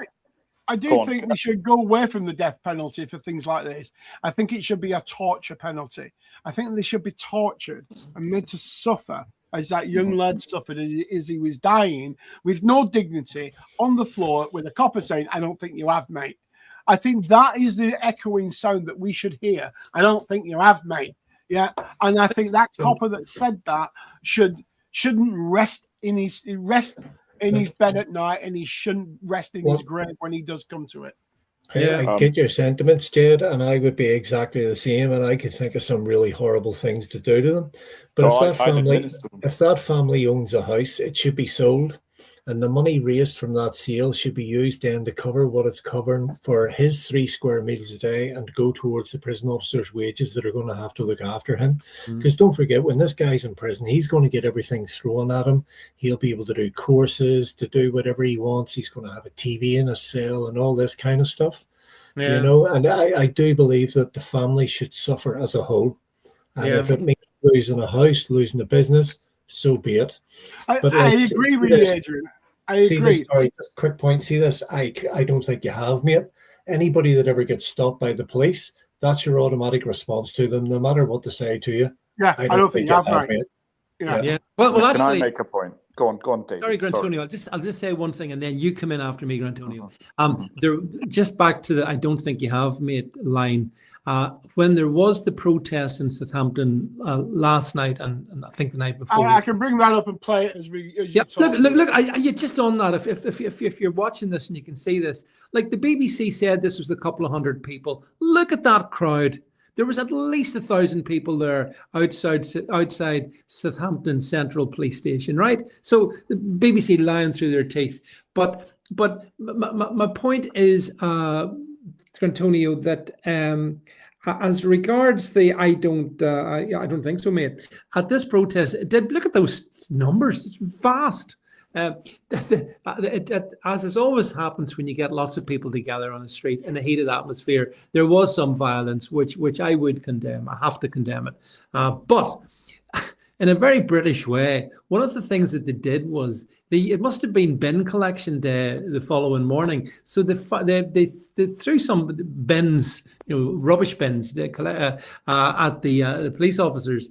S2: I do
S5: Go on.
S2: think we should go away from the death penalty for things like this. I think it should be a torture penalty. I think they should be tortured and made to suffer as that young lad suffered as he was dying with no dignity on the floor with a copper saying, I don't think you have, mate. I think that is the echoing sound that we should hear. I don't think you have, mate. Yeah. And I think that copper that said that shouldn't rest in his bed at night, and he shouldn't rest in his grave when he does come to it.
S4: I get your sentiments, Jed, and I would be exactly the same, and I could think of some really horrible things to do to them. But if that family owns a house, it should be sold, and the money raised from that sale should be used then to cover what it's covering for his 3 square meals a day and go towards the prison officers' wages that are going to have to look after him. Because don't forget, when this guy's in prison, he's going to get everything thrown at him. He'll be able to do courses, to do whatever he wants. He's going to have a TV in his cell and all this kind of stuff.
S1: Yeah.
S4: You know, and I do believe that the family should suffer as a whole. And if it means losing a house, losing a business, so be it.
S2: I agree with you, Adrian. I agree.
S4: This, sorry, just quick point. See this? I don't think you have, mate. Anybody that ever gets stopped by the police, that's your automatic response to them, no matter what they say to you.
S2: Yeah, I don't think you have, mate.
S1: Yeah. Well,
S5: Can
S1: actually,
S5: I make a point? Go on, David.
S1: Sorry, Grantonio. I'll just say one thing, and then you come in after me, Grantonio. There, just back to the I don't think you have mate line. When there was the protest in Southampton last night, and I think the night before,
S2: I can bring that up and play it as we. As
S1: yeah,
S2: you talk.
S1: look. You just on that. If you're watching this and you can see this, like the BBC said, this was a couple of hundred people. Look at that crowd. There was at least 1,000 people there outside Southampton Central Police Station, right? So the BBC lying through their teeth. But my point is, Antonio, that as regards the I don't think so, mate. At this protest, it did look at those numbers. It's vast. As it always happens when you get lots of people together on the street in a heated atmosphere, there was some violence, which I would condemn. I have to condemn it. But in a very British way, one of the things that they did was it must have been bin collection day the following morning. So they threw some bins, rubbish bins, at the police officers.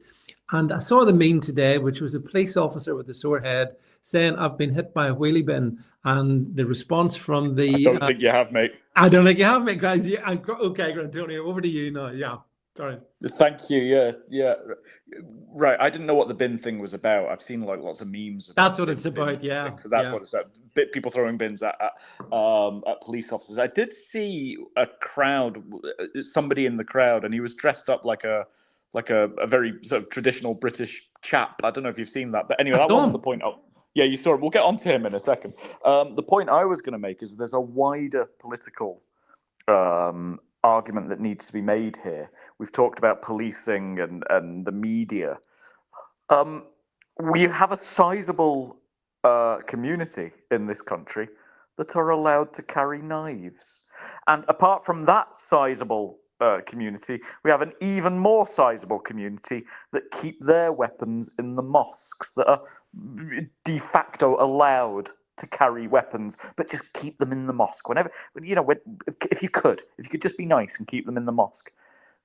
S1: And I saw the meme today, which was a police officer with a sore head saying, "I've been hit by a wheelie bin." And the response from the...
S5: I don't think you have, mate.
S1: I don't think you have, mate, guys. Yeah, okay, Antonio, over to you now. Yeah, sorry.
S5: Thank you. Yeah. Right. I didn't know what the bin thing was about. I've seen lots of memes.
S1: That's what it's about. Yeah.
S5: Thing. So that's what it's about. People throwing bins at police officers. I did see a crowd, somebody in the crowd, and he was dressed up like a very sort of traditional British chap. I don't know if you've seen that, but anyway, that wasn't the point. Yeah, you saw it. We'll get on to him in a second. The point I was going to make is there's a wider political argument that needs to be made here. We've talked about policing and the media. We have a sizable community in this country that are allowed to carry knives. And apart from that sizable community, we have an even more sizable community that keep their weapons in the mosques, that are de facto allowed to carry weapons, but just keep them in the mosque. If you could just be nice and keep them in the mosque.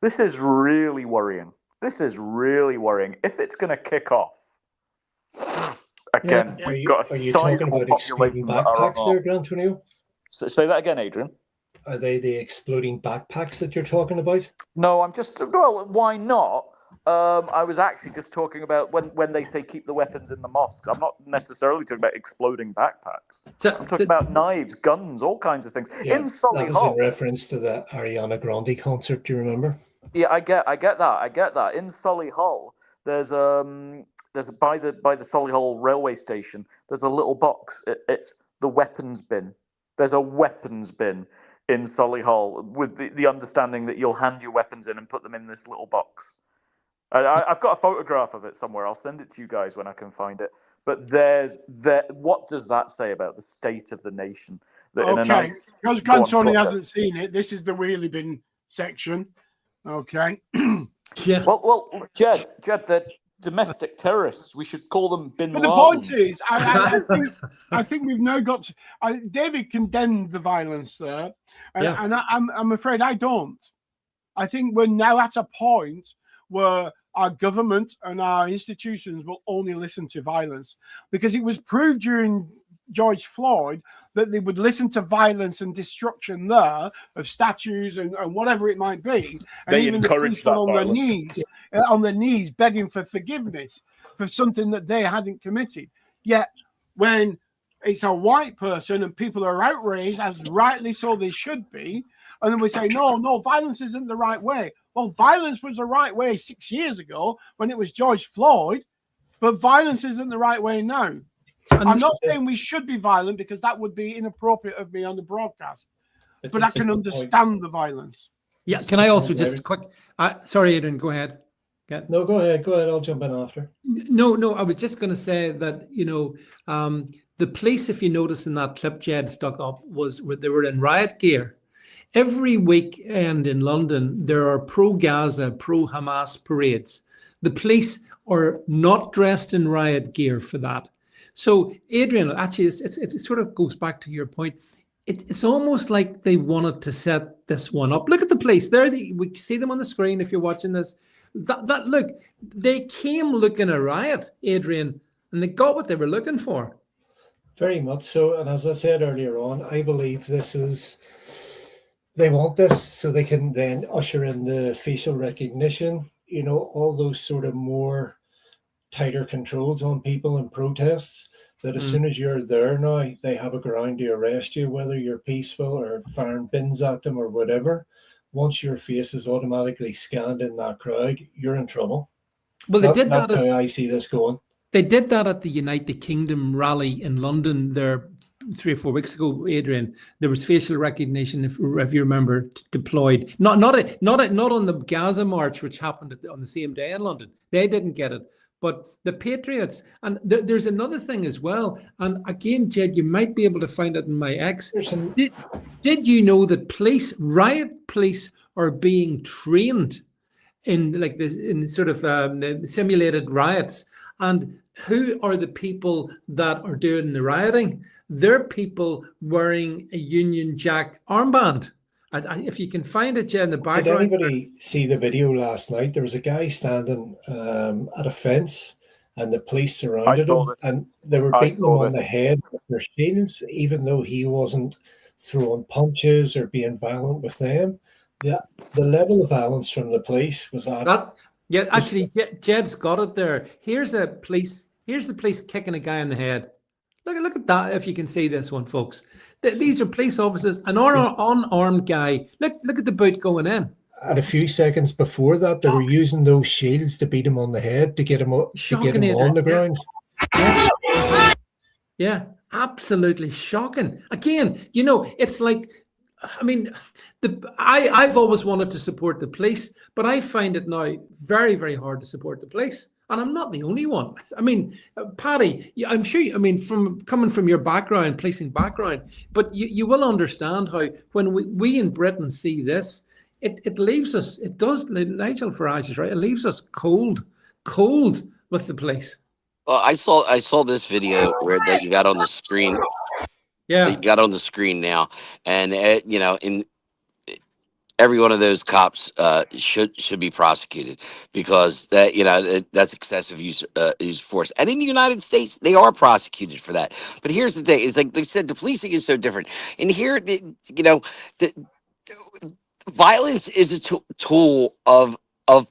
S5: This is really worrying. If it's going to kick off, again, we've got a sizable population that are
S4: backpacks there, Antonio?
S5: Say that again, Adrian.
S4: Are they the exploding backpacks that you're talking about?
S5: No, why not? I was actually just talking about when they say keep the weapons in the mosques. I'm not necessarily talking about exploding backpacks. I'm talking about knives, guns, all kinds of things.
S4: Yeah,
S5: in Solihull,
S4: that was in reference to the Ariana Grande concert. Do you remember?
S5: Yeah, I get that. In Solihull, there's by the Solihull railway station. There's a little box. It's the weapons bin. There's a weapons bin in Solihull with the understanding that you'll hand your weapons in and put them in this little box. I've got a photograph of it somewhere. I'll send it to you guys when I can find it. But what does that say about the state of the nation?
S2: Okay, because Grantonio hasn't seen it, this is the wheelie bin section. Okay.
S1: Yeah.
S5: Well, Jed, they're domestic terrorists. We should call them bin Laden.
S2: But the point is, I think we've now got to, David condemned the violence there, and I'm afraid I don't. I think we're now at a point where our government and our institutions will only listen to violence, because it was proved during George Floyd that they would listen to violence and destruction there of statues and whatever it might be, and
S5: they
S2: even
S5: encouraged that
S2: on their knees begging for forgiveness for something that they hadn't committed. Yet when it's a white person and people are outraged, as rightly so they should be, and then we say no, violence isn't the right way. Well, violence was the right way 6 years ago when it was George Floyd, but violence isn't the right way now. I'm not saying we should be violent, because that would be inappropriate of me on the broadcast. But I can understand the violence.
S1: Yeah, can I also just quick... sorry, Adrian, go ahead. Yeah.
S4: No, go ahead. I'll jump in after.
S1: No, I was just going to say that, the police, if you noticed in that clip Jed stuck up, they were in riot gear. Every weekend in London, there are pro-Gaza, pro-Hamas parades. The police are not dressed in riot gear for that. So, Adrian, actually, it sort of goes back to your point. It's almost like they wanted to set this one up. Look at the police. We see them on the screen if you're watching this. Look, they came looking a riot, Adrian, and they got what they were looking for.
S4: Very much so. And as I said earlier on, I believe they want this so they can then usher in the facial recognition, all those sort of more tighter controls on people in protests, that as soon as you're there now, they have a ground to arrest you, whether you're peaceful or firing bins at them or whatever. Once your face is automatically scanned in that crowd, you're in trouble.
S1: Well,
S4: That's how I see this going.
S1: They did that at the United Kingdom rally in London there 3 or 4 weeks ago, Adrian. There was facial recognition, if you remember, deployed. Not on the Gaza march, which happened on the same day in London. They didn't get it. But the Patriots, and there's another thing as well. And again, Jed, you might be able to find it in my X. Did you know that riot police are being trained in like this, in sort of simulated riots? And who are the people that are doing the rioting? They're people wearing a Union Jack armband. If you can find it, Jed, in the background.
S4: Did anybody see the video last night? There was a guy standing at a fence, and the police surrounded him, and they were beating him on the head with their shields, even though he wasn't throwing punches or being violent with them. The level of violence from the police was
S1: yeah, actually, Jed's got it there. Here's the police kicking a guy in the head. Look at that, if you can see this one, folks. These are police officers, an unarmed guy. Look at the boot going in.
S4: And a few seconds before that, they were using those shields to beat him on the head, to get him on the ground.
S1: Yeah, absolutely shocking. Again, it's like, I mean, I've always wanted to support the police, but I find it now very, very hard to support the police. And I'm not the only one. I mean, Paddy, I'm sure, from coming from your background, policing background, but you will understand how when we in Britain see this, it leaves us, it does, Nigel Farage is right, it leaves us cold with the police.
S3: Well, I saw this video that you got on the screen.
S1: Yeah.
S3: That you got on the screen now. And, in every one of those cops should be prosecuted, because that's excessive use of force. And in the United States, they are prosecuted for that. But here's the thing: is like they said, the policing is so different. And here, the violence is a tool of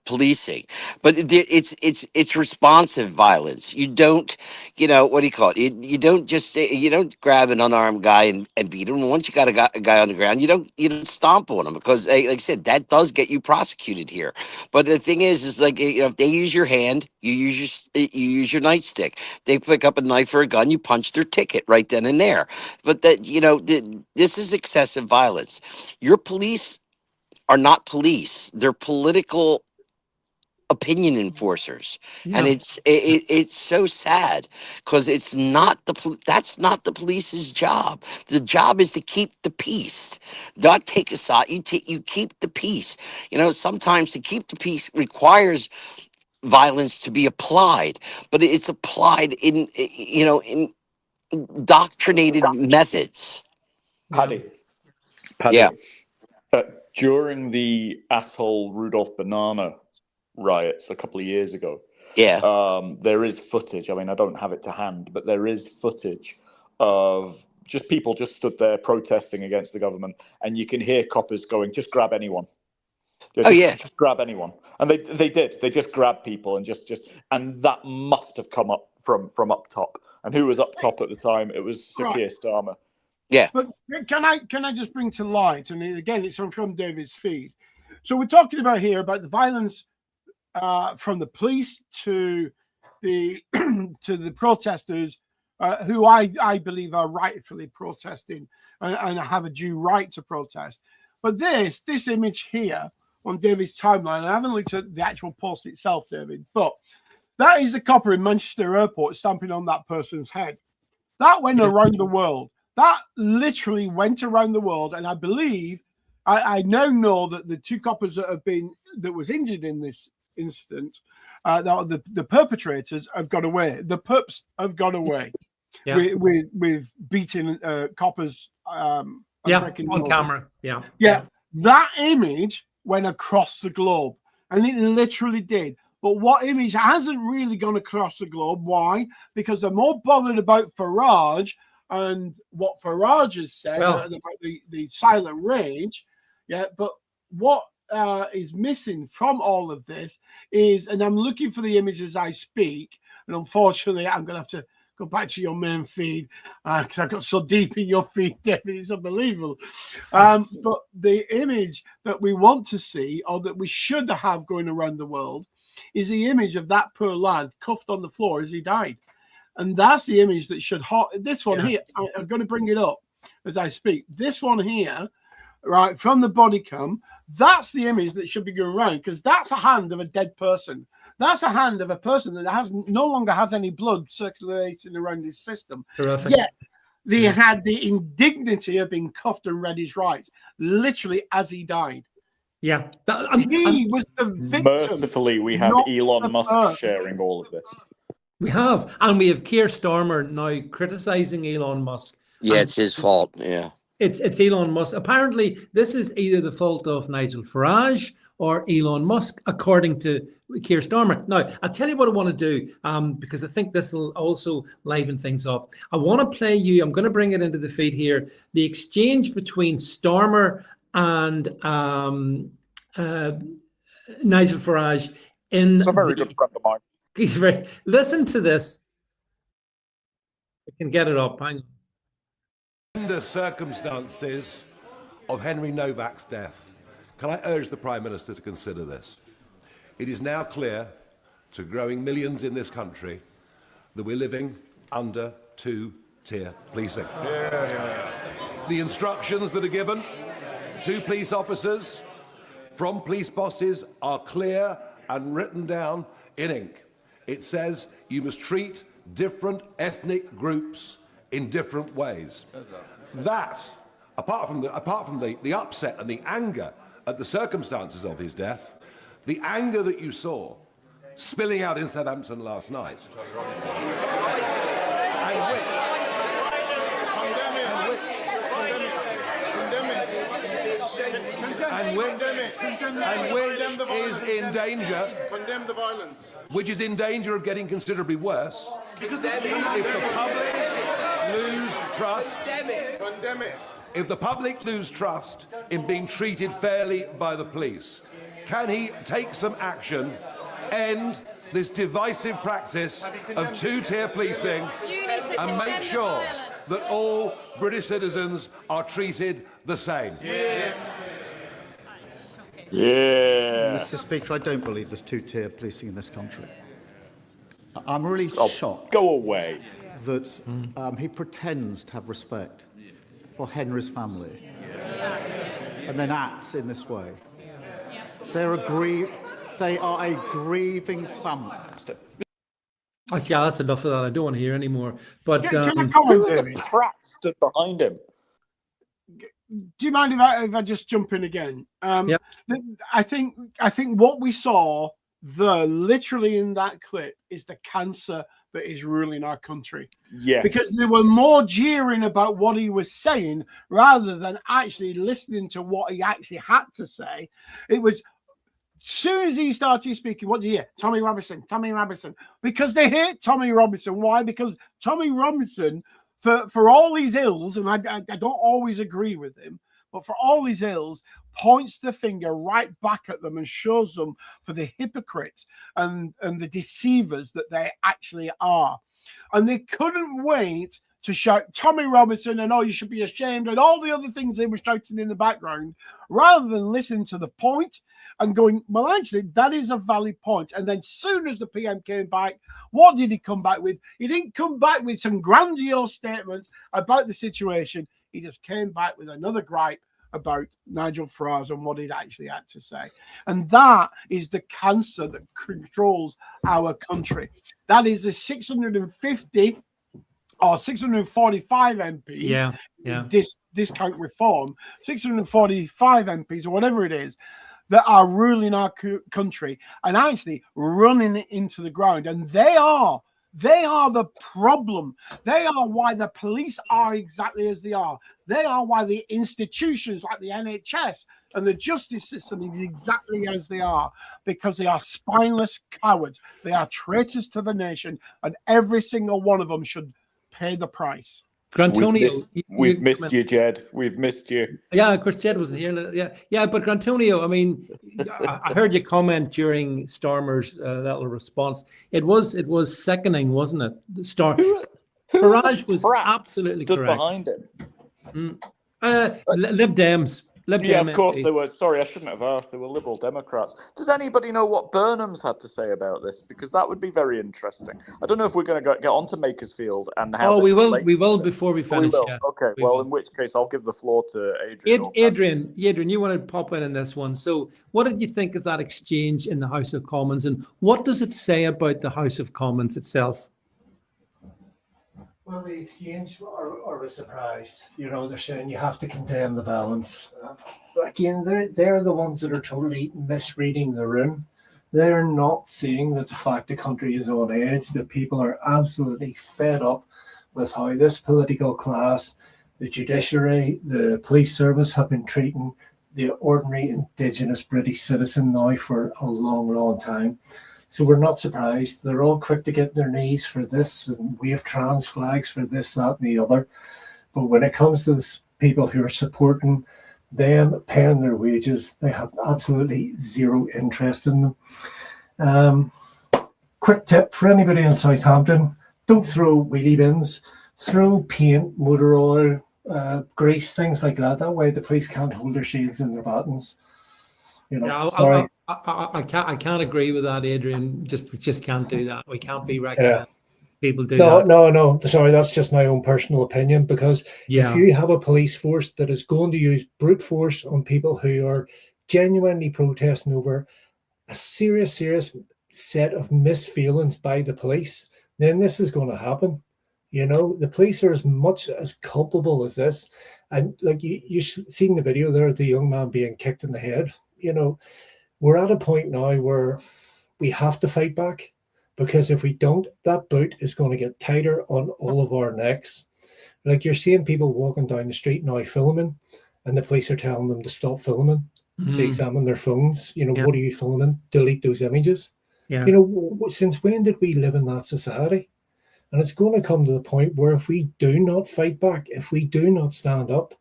S3: policing, but it's responsive violence. You don't, what do you call it? You don't just say, you don't grab an unarmed guy and beat him. Once you got a guy on the ground, you don't stomp on him, because like I said, that does get you prosecuted here. But the thing is like, if they use your hand, you use your nightstick. They pick up a knife or a gun, you punch their ticket right then and there. But this is excessive violence. Your police are not police; they're political opinion enforcers. Yeah. And it's so sad, because that's not the police's job. The job is to keep the peace, not take a side. You keep the peace. Sometimes to keep the peace requires violence to be applied, but it's applied in indoctrinated methods.
S5: Paddy.
S3: Yeah.
S5: During the asshole Rudolph Banana riots a couple of years ago, there is footage. I mean, I don't have it to hand, but there is footage of just people just stood there protesting against the government, and you can hear coppers going, "Just grab anyone." Just grab anyone, and they did. They just grabbed people and just, and that must have come up from up top. And who was up top at the time? It was Sir Keir Starmer.
S3: Yeah.
S2: But can I just bring to light, and again, it's from David's feed. So we're talking about the violence from the police to the to the protesters, who I believe are rightfully protesting and have a due right to protest. But this image here on David's timeline, I haven't looked at the actual post itself, David, but that is the copper in Manchester Airport stamping on that person's head. That went around the world. That literally went around the world, and I believe I now know that the two coppers that was injured in this incident, the perpetrators have got away. The perps have got away with beating coppers. On
S1: camera.
S2: Yeah. That image went across the globe, and it literally did. But what image hasn't really gone across the globe? Why? Because they're more bothered about Farage and what Farage has said and about the silent rage. Yeah, but what is missing from all of this is, and I'm looking for the image as I speak, and unfortunately, I'm going to have to go back to your main feed because I got so deep in your feed, David. It's unbelievable. But the image that we want to see, or that we should have going around the world, is the image of that poor lad cuffed on the floor as he died. And that's the image that should this one here. I'm going to bring it up as I speak. This one here, right, from the body cam, that's the image that should be going around, because that's a hand of a dead person. That's a hand of a person that no longer has any blood circulating around his system.
S1: Terrific.
S2: Yet they had the indignity of being cuffed and read his rights, literally as he died.
S1: Yeah.
S2: He was the victim.
S5: Mercifully, we have Elon Musk sharing all of this.
S1: We have. And we have Keir Starmer now criticizing Elon Musk.
S3: Yeah, it's his fault. Yeah.
S1: It's Elon Musk. Apparently, this is either the fault of Nigel Farage or Elon Musk, according to Keir Starmer. Now, I'll tell you what I want to do, because I think this will also liven things up. I want to play you, I'm going to bring it into the feed here, the exchange between Starmer and Nigel Farage in...
S5: It's a very good friend of mine.
S1: Listen to this. I can get it up. Hang on.
S6: The circumstances of Henry Nowak's death, can I urge the Prime Minister to consider this? It is now clear to growing millions in this country that we're living under two-tier policing. The instructions that are given to police officers from police bosses are clear and written down in ink. It says you must treat different ethnic groups in different ways. That, apart from the upset and the anger at the circumstances of his death, the anger that you saw spilling out in Southampton last night, and which is in danger,
S7: condemn the violence,
S6: which is in danger of getting considerably worse, because if the public lose trust,
S7: condemn it.
S6: if the public lose trust in being treated fairly by the police, can he take some action, end this divisive practice of two-tier policing, and make sure that all British citizens are treated the same?
S8: Mr. Speaker, I don't believe there's two-tier policing in this country. I'm really shocked.
S5: Go away.
S8: That he pretends to have respect for Henry's family and then acts in this way. They are a grieving family.
S1: Actually, that's enough of that. I don't want to hear anymore. But
S2: Can I comment,
S5: The
S2: David?
S5: prat stood behind him.
S2: Do you mind if I just jump in again?
S1: Yep.
S2: I think what we saw literally in that clip is the cancer that is ruling our country.
S5: Yes.
S2: Because they were more jeering about what he was saying rather than actually listening to what he actually had to say. It was, soon as he started speaking, what do you hear? Tommy Robinson. Because they hate Tommy Robinson. Why? Because Tommy Robinson, for all his ills, and I don't always agree with him, but for all his ills, points the finger right back at them and shows them for the hypocrites and the deceivers that they actually are. And they couldn't wait to shout Tommy Robinson and, oh, you should be ashamed, and all the other things they were shouting in the background, rather than listen to the point and going, well, actually, that is a valid point. And then soon as the PM came back, what did he come back with? He didn't come back with some grandiose statement about the situation. He just came back with another gripe about Nigel Farage and what he'd actually had to say. And that is the cancer that controls our country. That is the 650 or 645 MPs.
S1: Yeah.
S2: Discount reform, 645 MPs or whatever it is, that are ruling our country and actually running it into the ground. And they are They are the problem. They are why the police are exactly as they are. They are why the institutions like the NHS and the justice system is exactly as they are, because they are spineless cowards. They are traitors to the nation, and every single one of them should pay the price.
S1: Grantonio,
S5: We've missed you, Jed. We've missed you.
S1: Yeah, of course, Jed wasn't here. Yeah, but Grantonio, I mean, I heard you comment during Stormer's little response. It was sickening, wasn't it? Farage was absolutely
S5: stood
S1: correct.
S5: behind him.
S1: Lib Dems.
S5: Yeah, of course they were. Sorry, I shouldn't have asked. They were Liberal Democrats. Does anybody know what Burnham's had to say about this? Because that would be very interesting. I don't know if we're going to get on to Makersfield and how.
S1: Oh, we will before we finish.
S5: We will.
S1: Yeah.
S5: Okay. Well, in which case, I'll give the floor to Adrian.
S1: Adrian, you want to pop in this one. So, what did you think of that exchange in the House of Commons, and what does it say about the House of Commons itself?
S4: Well, the exchange are surprised. You know, they're saying you have to condemn the violence. Again, they're the ones that are totally misreading the room. They're not seeing that the fact the country is on edge, that people are absolutely fed up with how this political class, the judiciary, the police service have been treating the ordinary Indigenous British citizen now for a long, long time. So we're not surprised. They're all quick to get their knees for this and wave trans flags for this, that, and the other. But when it comes to the people who are supporting them, paying their wages, they have absolutely zero interest in them. Quick tip for anybody in Southampton: don't throw wheelie bins. Throw paint, motor oil, grease, things like that. That way the police can't hold their shields and their batons. You know,
S1: Yeah,
S4: sorry.
S1: I can't agree with that, Adrian. We just can't do that. We can't be recommending people do
S4: No,
S1: that.
S4: no. Sorry, that's just my own personal opinion. Because
S1: Yeah.
S4: if you have a police force that is going to use brute force on people who are genuinely protesting over a serious set of misfeelings by the police, then this is going to happen. You know, the police are as much as culpable as this. And like you seen the video there of the young man being kicked in the head. You know, we're at a point now where we have to fight back, because if we don't, that boot is going to get tighter on all of our necks. Like, you're seeing people walking down the street now filming, and the police are telling them to stop filming, to examine their phones. You know, what are you filming? Delete those images.
S1: Yeah.
S4: You know, since when did we live in that society? And it's going to come to the point where if we do not fight back, if we do not stand up,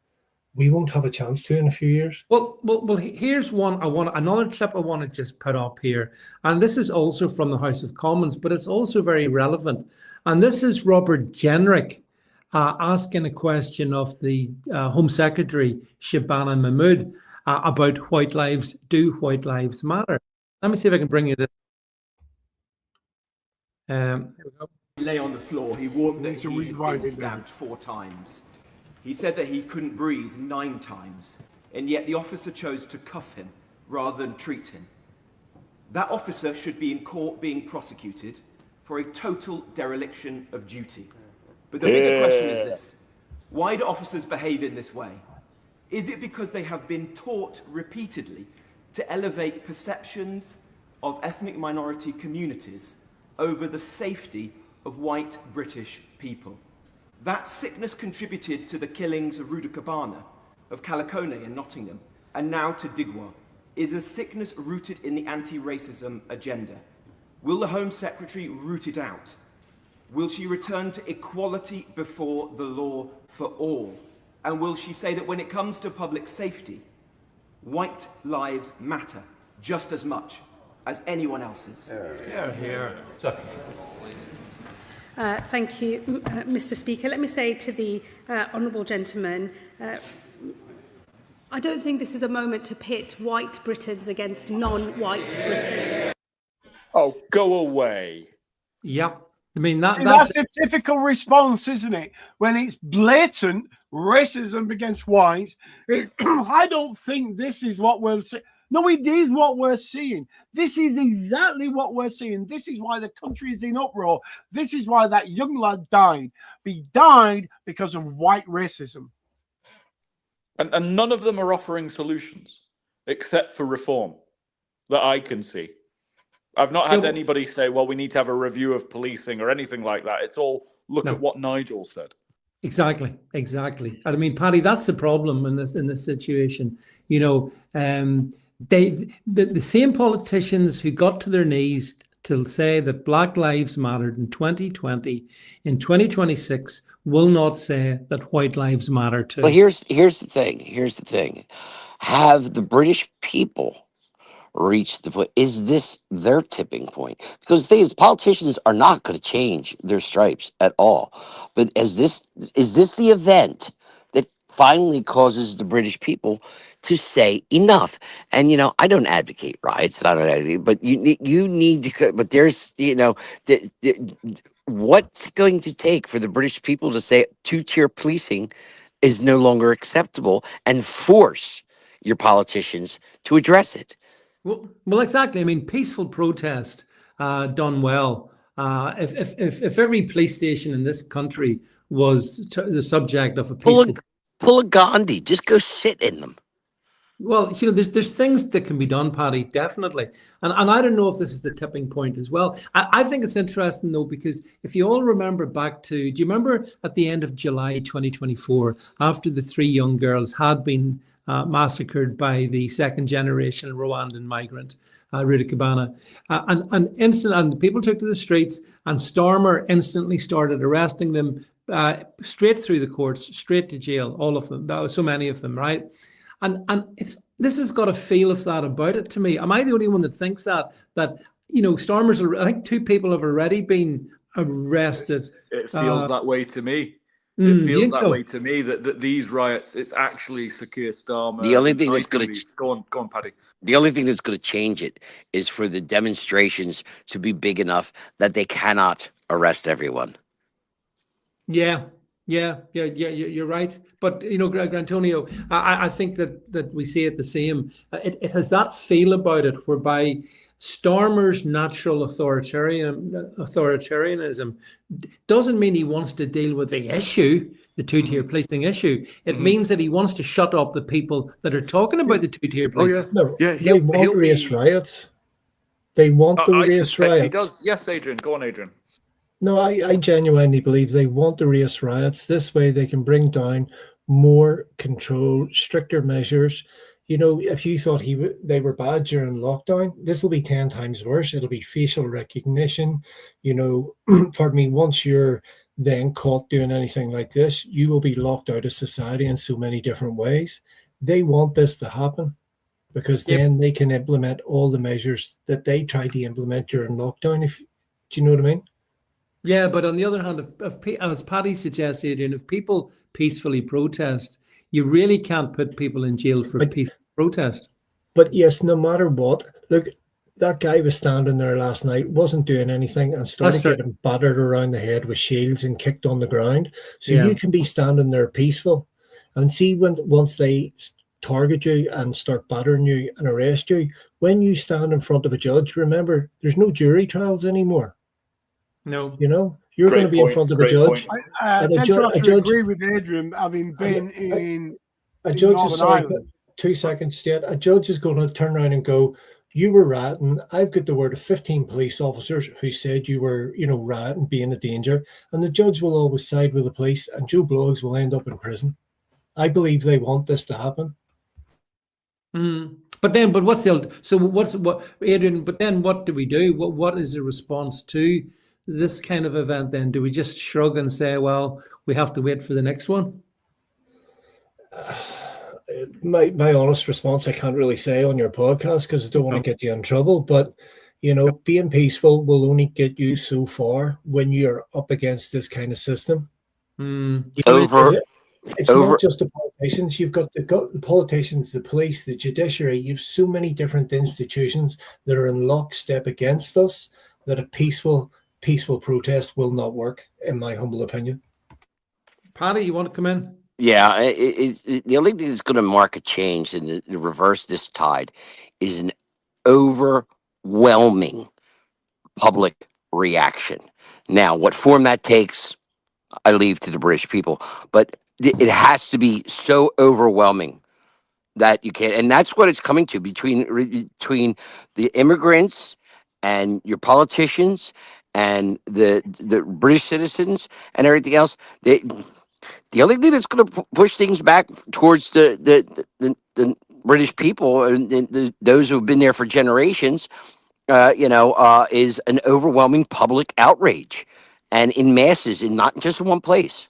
S4: we won't have a chance to in a few years.
S1: Well. Here's one. Another clip I want to just put up here, and this is also from the House of Commons, but it's also very relevant. And this is Robert Jenrick asking a question of the Home Secretary Shabana Mahmood about white lives. Do white lives matter? Let me see if I can bring you this. Here we go.
S9: Lay on the floor. He warned that
S2: to
S9: he had
S2: rewind
S9: been
S2: it
S9: stabbed 4 times. He said that he couldn't breathe 9 times, and yet the officer chose to cuff him rather than treat him. That officer should be in court being prosecuted for a total dereliction of duty. But the bigger question is this: why do officers behave in this way? Is it because they have been taught repeatedly to elevate perceptions of ethnic minority communities over the safety of white British people? That sickness contributed to the killings of Rudakabana, of Kalakone in Nottingham, and now to Digwa, is a sickness rooted in the anti-racism agenda. Will the Home Secretary root it out? Will she return to equality before the law for all? And will she say that when it comes to public safety, white lives matter just as much as anyone else's?
S1: Here.
S10: Thank you, Mr. Speaker. Let me say to the honourable gentleman, I don't think this is a moment to pit white Britons against non-white Britons.
S5: Oh, go away.
S1: Yeah. I mean,
S2: that's a typical response, isn't it? When it's blatant racism against whites, I don't think this is what we'll see. No, it is what we're seeing. This is exactly what we're seeing. This is why the country is in uproar. This is why that young lad died. He died because of white racism.
S5: And none of them are offering solutions except for reform that I can see. I've not had
S1: Yeah,
S5: anybody say, well, we need to have a review of policing or anything like that. It's all look
S1: no.
S5: at what Nigel said.
S1: Exactly. And I mean, Paddy, that's the problem in this situation. You know, the same politicians who got to their knees to say that Black Lives mattered in 2020, in 2026, will not say that white lives matter too.
S3: Well, here's the thing. Here's the thing. Have the British people reached the point? Is this their tipping point? Because the thing is, politicians are not going to change their stripes at all. But is this the event that finally causes the British people to say enough? And I don't advocate riots. I don't advocate, but you need to. But there's what's going to take for the British people to say two-tier policing is no longer acceptable and force your politicians to address it?
S1: Well, exactly. I mean, peaceful protest done well. If every police station in this country was the subject of a peaceful,
S3: pull a Gandhi, just go sit in them.
S1: Well, there's things that can be done, Paddy, definitely. And I don't know if this is the tipping point as well. I think it's interesting, though, because if you all remember back to, do you remember at the end of July 2024, after the 3 young girls had been massacred by the second generation Rwandan migrant, Ruta Kabana, and people took to the streets, and Stormer instantly started arresting them straight through the courts, straight to jail, all of them. That was so many of them, right? And this has got a feel of that about it to me. Am I the only one that thinks that Stormers I think 2 people have already been arrested.
S5: It feels that way to me. It feels that way to me that these riots, it's actually Sir Keir Starmer.
S3: The only thing that's going
S5: to go on, Paddy.
S3: The only thing that's going to change it is for the demonstrations to be big enough that they cannot arrest everyone.
S1: Yeah, you're right. But Antonio, I think that we see it the same. It has that feel about it, whereby Stormer's natural authoritarianism doesn't mean he wants to deal with the issue, the 2-tier policing issue. It means that he wants to shut up the people that are talking about the 2-tier policing.
S4: They want race riots. They want the race riots.
S5: He does. Yes, Adrian. Go on, Adrian.
S4: No, I genuinely believe they want the race riots. This way they can bring down more control, stricter measures. If you thought they were bad during lockdown, this will be 10 times worse. It'll be facial recognition. Pardon me, once you're then caught doing anything like this, you will be locked out of society in so many different ways. They want this to happen because then they can implement all the measures that they tried to implement during lockdown. Do you know what I mean?
S1: Yeah, but on the other hand, if as Paddy suggests, Adrian, if people peacefully protest, you really can't put people in jail for peaceful protest.
S4: But yes, no matter what, look, that guy was standing there last night, wasn't doing anything, and started getting battered around the head with shields and kicked on the ground. So you can be standing there peaceful, and see once they target you and start battering you and arrest you, when you stand in front of a judge, remember, there's no jury trials anymore.
S1: No,
S4: you're going to be in front of a judge.
S2: I tend to agree with Adrian, having been in
S4: a judge
S2: Northern
S4: is sorry,
S2: Ireland.
S4: 2 seconds, State. A judge is going to turn around and go, "You were rioting. I've got the word of 15 police officers who said you were, rioting, being a danger," and the judge will always side with the police, and Joe Bloggs will end up in prison. I believe they want this to happen.
S1: But Adrian? But then what do we do? What is the response to this kind of event? Then do we just shrug and say, "Well, we have to wait for the next one"?
S4: My honest response, I can't really say on your podcast because I don't want to get you in trouble. But being peaceful will only get you so far when you're up against this kind of system. It's not just the politicians. You've got the politicians, the police, the judiciary. You've so many different institutions that are in lockstep against us that a peaceful protest will not work, in my humble opinion.
S1: Paddy, you want to come in?
S3: Yeah, the only thing that's going to mark a change and reverse this tide is an overwhelming public reaction. Now, what form that takes, I leave to the British people, but it has to be so overwhelming that you can't, and that's what it's coming to between the immigrants and your politicians and the British citizens and everything else. The only thing that's going to push things back towards the British people and those who have been there for generations, is an overwhelming public outrage, and in masses, and not just in one place.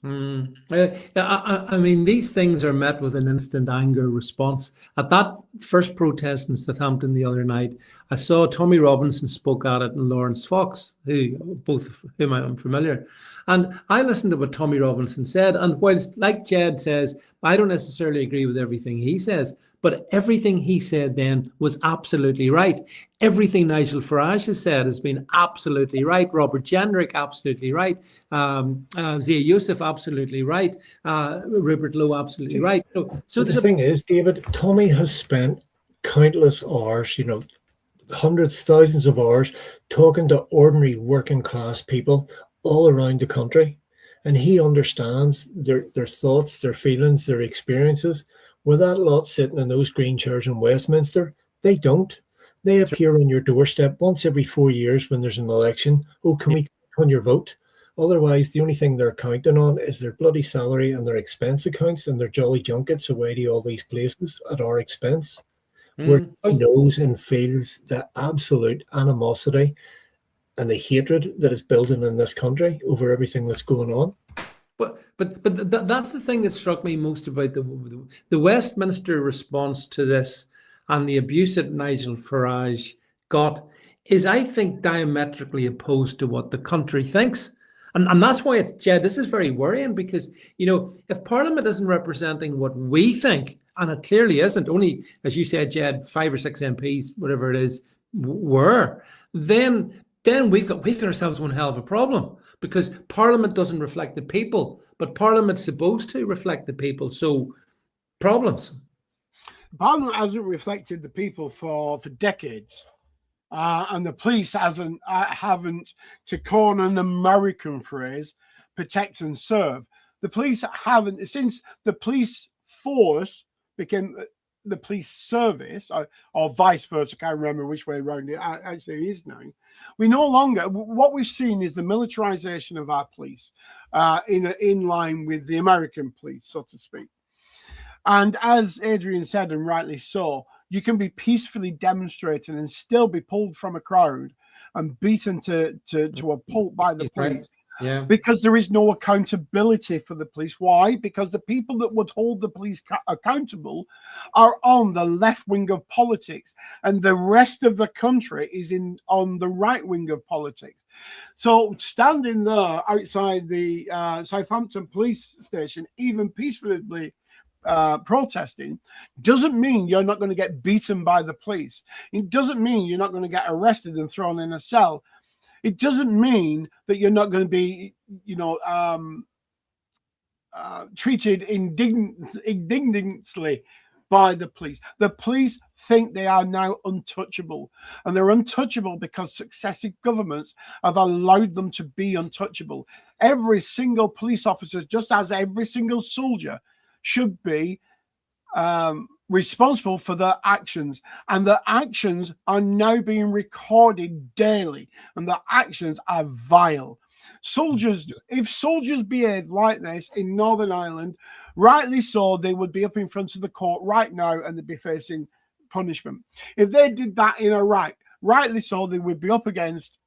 S1: I mean, these things are met with an instant anger response. At that first protest in Southampton the other night, I saw Tommy Robinson spoke at it and Lawrence Fox, both of whom I'm familiar. And I listened to what Tommy Robinson said. And whilst, like Jed says, I don't necessarily agree with everything he says, but everything he said then was absolutely right. Everything Nigel Farage has said has been absolutely right. Robert Jenrick, absolutely right. Zia Youssef, absolutely right. Rupert Lowe, absolutely right.
S4: So the thing is, David, Tommy has spent countless hours, hundreds, thousands of hours talking to ordinary working class people all around the country. And he understands their thoughts, their feelings, their experiences. With that lot sitting in those green chairs in Westminster, they don't. They appear on your doorstep once every 4 years when there's an election. Oh, can we count on your vote? Otherwise, the only thing they're counting on is their bloody salary and their expense accounts and their jolly junkets away to all these places at our expense, where he knows and feels the absolute animosity and the hatred that is building in this country over everything that's going on.
S1: But that's the thing that struck me most about the Westminster response to this and the abuse that Nigel Farage got is, I think, diametrically opposed to what the country thinks. And that's why Jed, this is very worrying because, if Parliament isn't representing what we think, and it clearly isn't, only, as you said, Jed, 5 or 6 MPs, whatever it is, were, then we've got ourselves one hell of a problem. Because Parliament doesn't reflect the people, but Parliament's supposed to reflect the people. So, problems.
S2: Parliament hasn't reflected the people for decades, and the police haven't, to coin an American phrase, protect and serve. The police haven't, since the police force became the police service, or vice versa. I can't remember which way around it actually is now. We no longer, what we've seen is the militarization of our police in line with the American police, so to speak. And as Adrian said, and rightly so, you can be peacefully demonstrating and still be pulled from a crowd and beaten to a pulp by the police.
S1: Yeah.
S2: Because there is no accountability for the police. Why? Because the people that would hold the police accountable are on the left wing of politics, and the rest of the country is on the right wing of politics. So standing there outside the Southampton police station, even peacefully protesting, doesn't mean you're not going to get beaten by the police. It doesn't mean you're not going to get arrested and thrown in a cell. It doesn't mean that you're not going to be, treated indignantly by the police. The police think they are now untouchable, and they're untouchable because successive governments have allowed them to be untouchable. Every single police officer, just as every single soldier, should be responsible for their actions, and the actions are now being recorded daily, and the actions are vile. If soldiers behaved like this in Northern Ireland, rightly so, they would be up in front of the court right now and they'd be facing punishment. If they did that in Iraq, rightly so, they would be up against.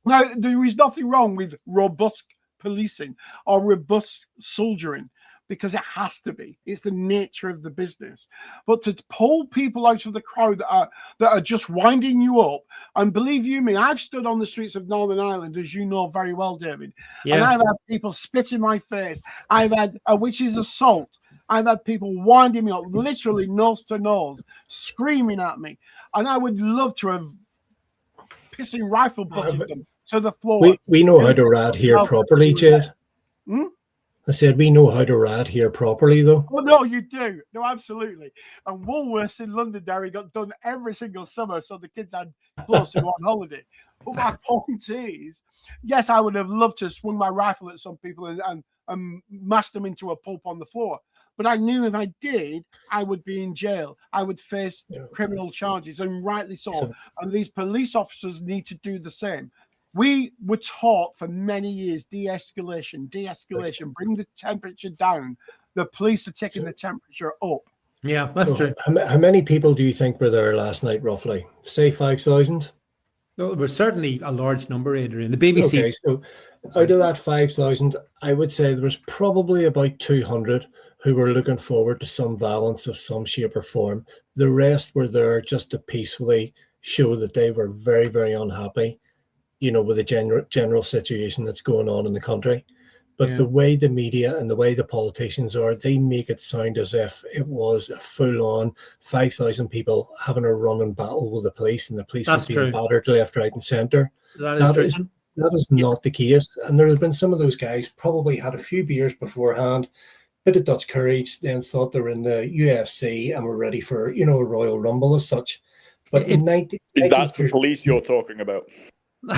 S2: Now, there is nothing wrong with robust policing or robust soldiering, because it has to be. It's the nature of the business. But to pull people out of the crowd that are just winding you up, and believe you me, I've stood on the streets of Northern Ireland, as you know very well, David, and I've had people spit in my face. I've had a witch's assault. I've had people winding me up, literally nose to nose, screaming at me. And I would love to have pissing rifle butted them to the floor.
S4: We know how to rat here properly, Jed. I said we know how to rat here properly, though.
S2: Well, no, you do. No, absolutely. And Woolworths in Londonderry got done every single summer, so the kids had close to go on holiday. But my point is, yes, I would have loved to swing my rifle at some people and mash them into a pulp on the floor. but I knew if I did, I would be in jail. I would face criminal charges, and rightly so. And these police officers need to do the same. We were taught for many years, de-escalation, bring the temperature down. The police are taking the temperature up.
S1: Yeah, that's true.
S4: How many people do you think were there last night, roughly? Say 5,000?
S1: Well, it was certainly a large number, Adrian. The BBC.
S4: Okay, so out of that 5,000, I would say there was probably about 200 who were looking forward to some violence of some shape or form. The rest were there just to peacefully show that they were very, very unhappy, with the general situation that's going on in the country. But the way the media and the way the politicians are, they make it sound as if it was a full-on 5,000 people having a running battle with the police, and the police were being battered left, right, and centre. That is not the case. And there have been some of those guys probably had a few beers beforehand, bit of Dutch courage, then thought they were in the UFC and were ready for, a Royal Rumble as such. But
S5: that's the police you're talking about.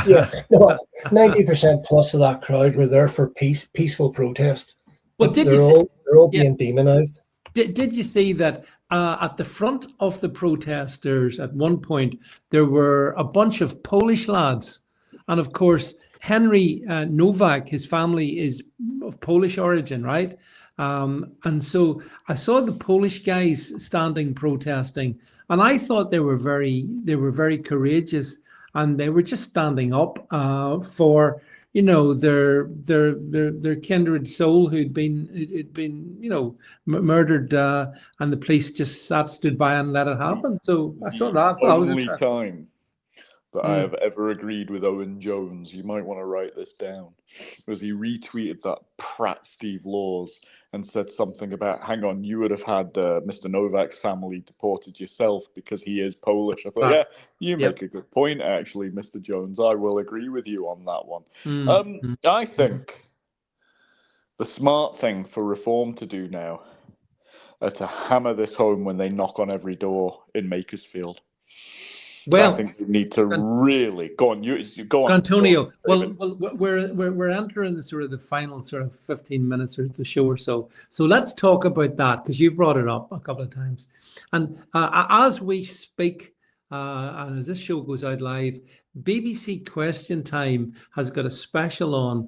S4: Yeah, 90% plus of that crowd were there for peaceful protest.
S1: Well,
S4: they're all being demonized.
S1: Did you see that at the front of the protesters at one point there were a bunch of Polish lads, and of course Henry Nowak, his family is of Polish origin, right? And so I saw the Polish guys standing protesting, and I thought they were very courageous. And they were just standing up for, their kindred soul who'd been murdered, and the police just stood by and let it happen. So I saw that. That was
S5: only time that I have ever agreed with Owen Jones, you might want to write this down, was he retweeted that prat Steve Laws and said something about, hang on, you would have had Mr. Nowak's family deported yourself because he is Polish. I thought, you make a good point, actually, Mr. Jones. I will agree with you on that one. I think the smart thing for Reform to do now are to hammer this home when they knock on every door in Makersfield. Well, I think we need to really go on. You go on,
S1: Antonio. Well, we're entering the final 15 minutes of the show or so. So let's talk about that, because you've brought it up a couple of times. And as we speak, and as this show goes out live, BBC Question Time has got a special on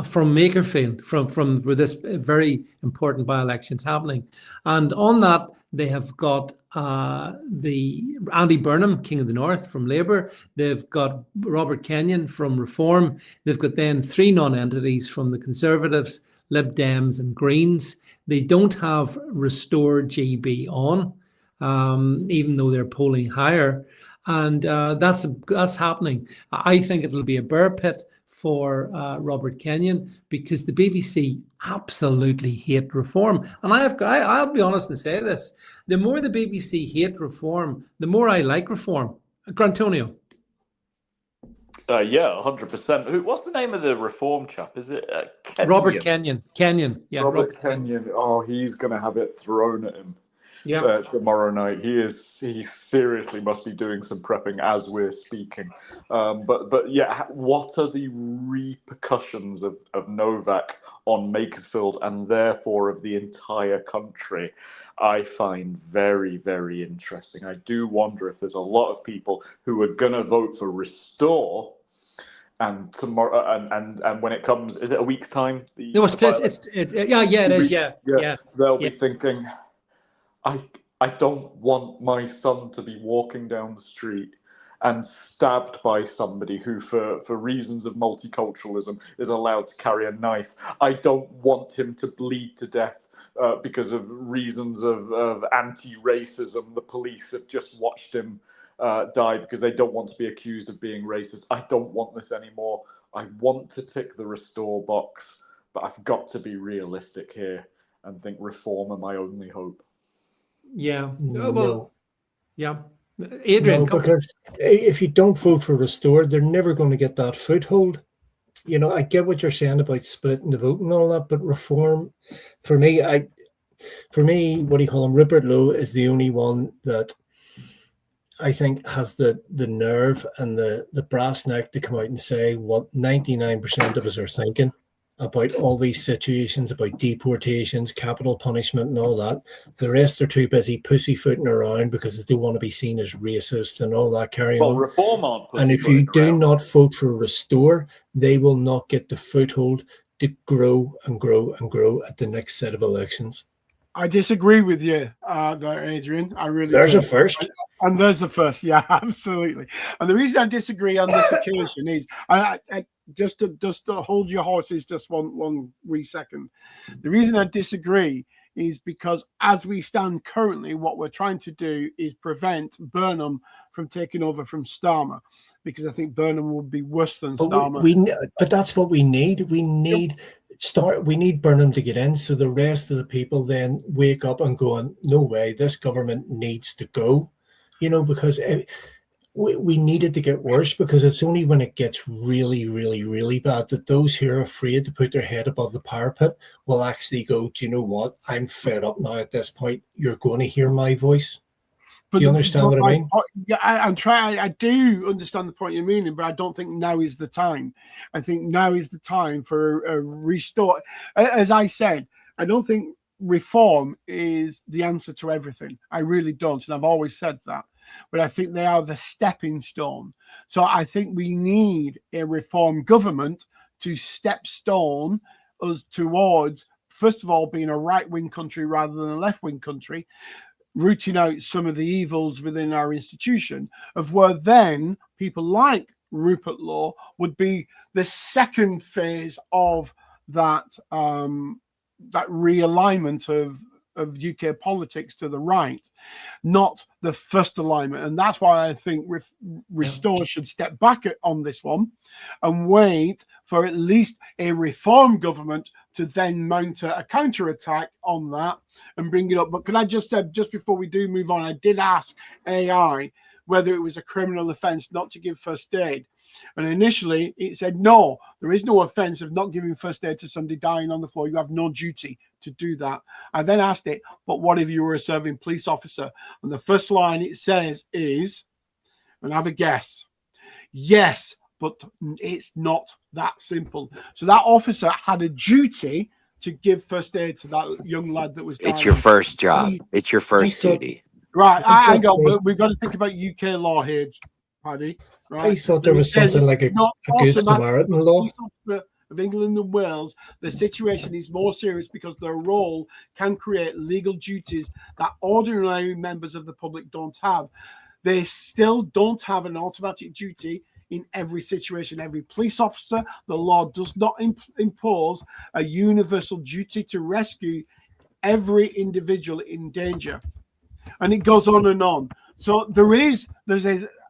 S1: from Makerfield, from where this very important by-election's happening. And on that, they have got the Andy Burnham, King of the North, from Labour. They've got Robert Kenyon from Reform. They've got then three non-entities from the Conservatives, Lib Dems and Greens. They don't have Restore GB on, even though they're polling higher. And that's happening. I think it'll be a bear pit for Robert Kenyon, because the BBC absolutely hate Reform. And I'll be honest and say this: the more the BBC hate Reform, the more I like Reform. Grantonio.
S5: 100%. What's the name of the Reform chap? Is it Kenyon?
S1: Robert Kenyon? Kenyon. Yeah,
S5: Robert Kenyon. Oh, he's going to have it thrown at him. Yeah, tomorrow night. He seriously must be doing some prepping as we're speaking. But yeah, what are the repercussions of Nowak on Makersfield and therefore of the entire country? I find very, very interesting. I do wonder if there's a lot of people who are going to vote for Restore. And tomorrow, and when it comes, is it a week's time?
S1: It is. Yeah.
S5: They'll be thinking, I don't want my son to be walking down the street and stabbed by somebody who, for reasons of multiculturalism, is allowed to carry a knife. I don't want him to bleed to death because of reasons of anti-racism. The police have just watched him die because they don't want to be accused of being racist. I don't want this anymore. I want to tick the Restore box, but I've got to be realistic here and think Reform are my only hope.
S1: Yeah.
S4: No.
S1: Yeah. Adrian,
S4: no, because if you don't vote for Restore, they're never going to get that foothold. I get what you're saying about splitting the vote and all that, but Reform, for me, what do you call him? Rupert Lowe is the only one that I think has the nerve and the brass neck to come out and say what 99% of us are thinking. about all these situations, about deportations, capital punishment, and all that. The rest are too busy pussyfooting around because they don't want to be seen as racist and all that carry
S5: Well,
S4: on.
S5: Reform aren't
S4: And if you
S5: pussyfooting
S4: do
S5: around.
S4: not vote for Restore, they will not get the foothold to grow and grow and grow at the next set of elections.
S2: I disagree with you there, Adrian. I really
S4: There's
S2: do.
S4: a first.
S2: And there's the first. Yeah, absolutely. And the reason I disagree on this occasion is I just to hold your horses just one wee second. The reason I disagree is because as we stand currently, what we're trying to do is prevent Burnham from taking over from Starmer, because I think Burnham would be worse than Starmer.
S4: But that's what we need. We need Burnham to get in, so the rest of the people then wake up and go, no way, this government needs to go. Because we need it to get worse, because it's only when it gets really, really, really bad that those who are afraid to put their head above the parapet will actually go, do you know what? I'm fed up now at this point. You're going to hear my voice. Do you understand what I mean?
S2: Yeah, I do understand the point you're meaning, but I don't think now is the time. I think now is the time for a restore. As I said, I don't think reform is the answer to everything. I really don't, and I've always said that. But I think they are the stepping stone. So I think we need a reform government to stone us towards, first of all, being a right-wing country rather than a left-wing country, rooting out some of the evils within our institution, of where then people like Rupert Law would be the second phase of that that realignment of UK politics to the right, not the first alignment. And that's why I think Restore should step back on this one and wait for at least a reform government to then mount a counterattack on that and bring it up. But can I just say, just before we do move on, I did ask AI whether it was a criminal offence not to give first aid. And initially it said, no, there is no offence of not giving first aid to somebody dying on the floor. You have no duty to do that. I then asked it, but what if you were a serving police officer? And the first line it says is, and have a guess, yes, but it's not that simple. So that officer had a duty to give first aid to that young lad that was dying.
S3: It's your first job. It's your first duty.
S2: Right, hang on. We've got to think about UK law here, Paddy. Right?
S4: I thought there was something like a good Samaritan law.
S2: Of England and Wales, the situation is more serious because their role can create legal duties that ordinary members of the public don't have. They still don't have an automatic duty in every situation. Every police officer, the law does not impose a universal duty to rescue every individual in danger. And it goes on and on. So there's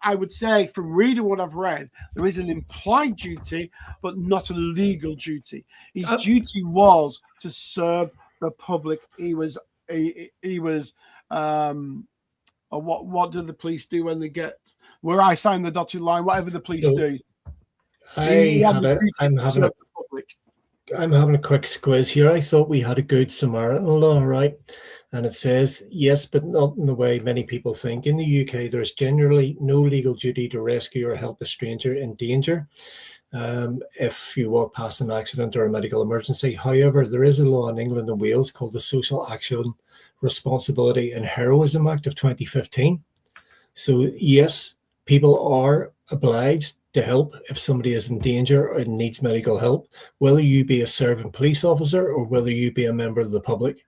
S2: I would say, from reading what I've read, there is an implied duty, but not a legal duty. His duty was to serve the public. He was what do the police do when they get where I sign the dotted line? Whatever the police do.
S4: I'm having a quick squiz here. I thought we had a good Samaritan law, right? And it says, yes, but not in the way many people think. In the UK, there's generally no legal duty to rescue or help a stranger in danger if you walk past an accident or a medical emergency. However, there is a law in England and Wales called the Social Action, Responsibility and Heroism Act of 2015. So, yes, people are obliged to help if somebody is in danger or needs medical help, whether you be a serving police officer or whether you be a member of the public.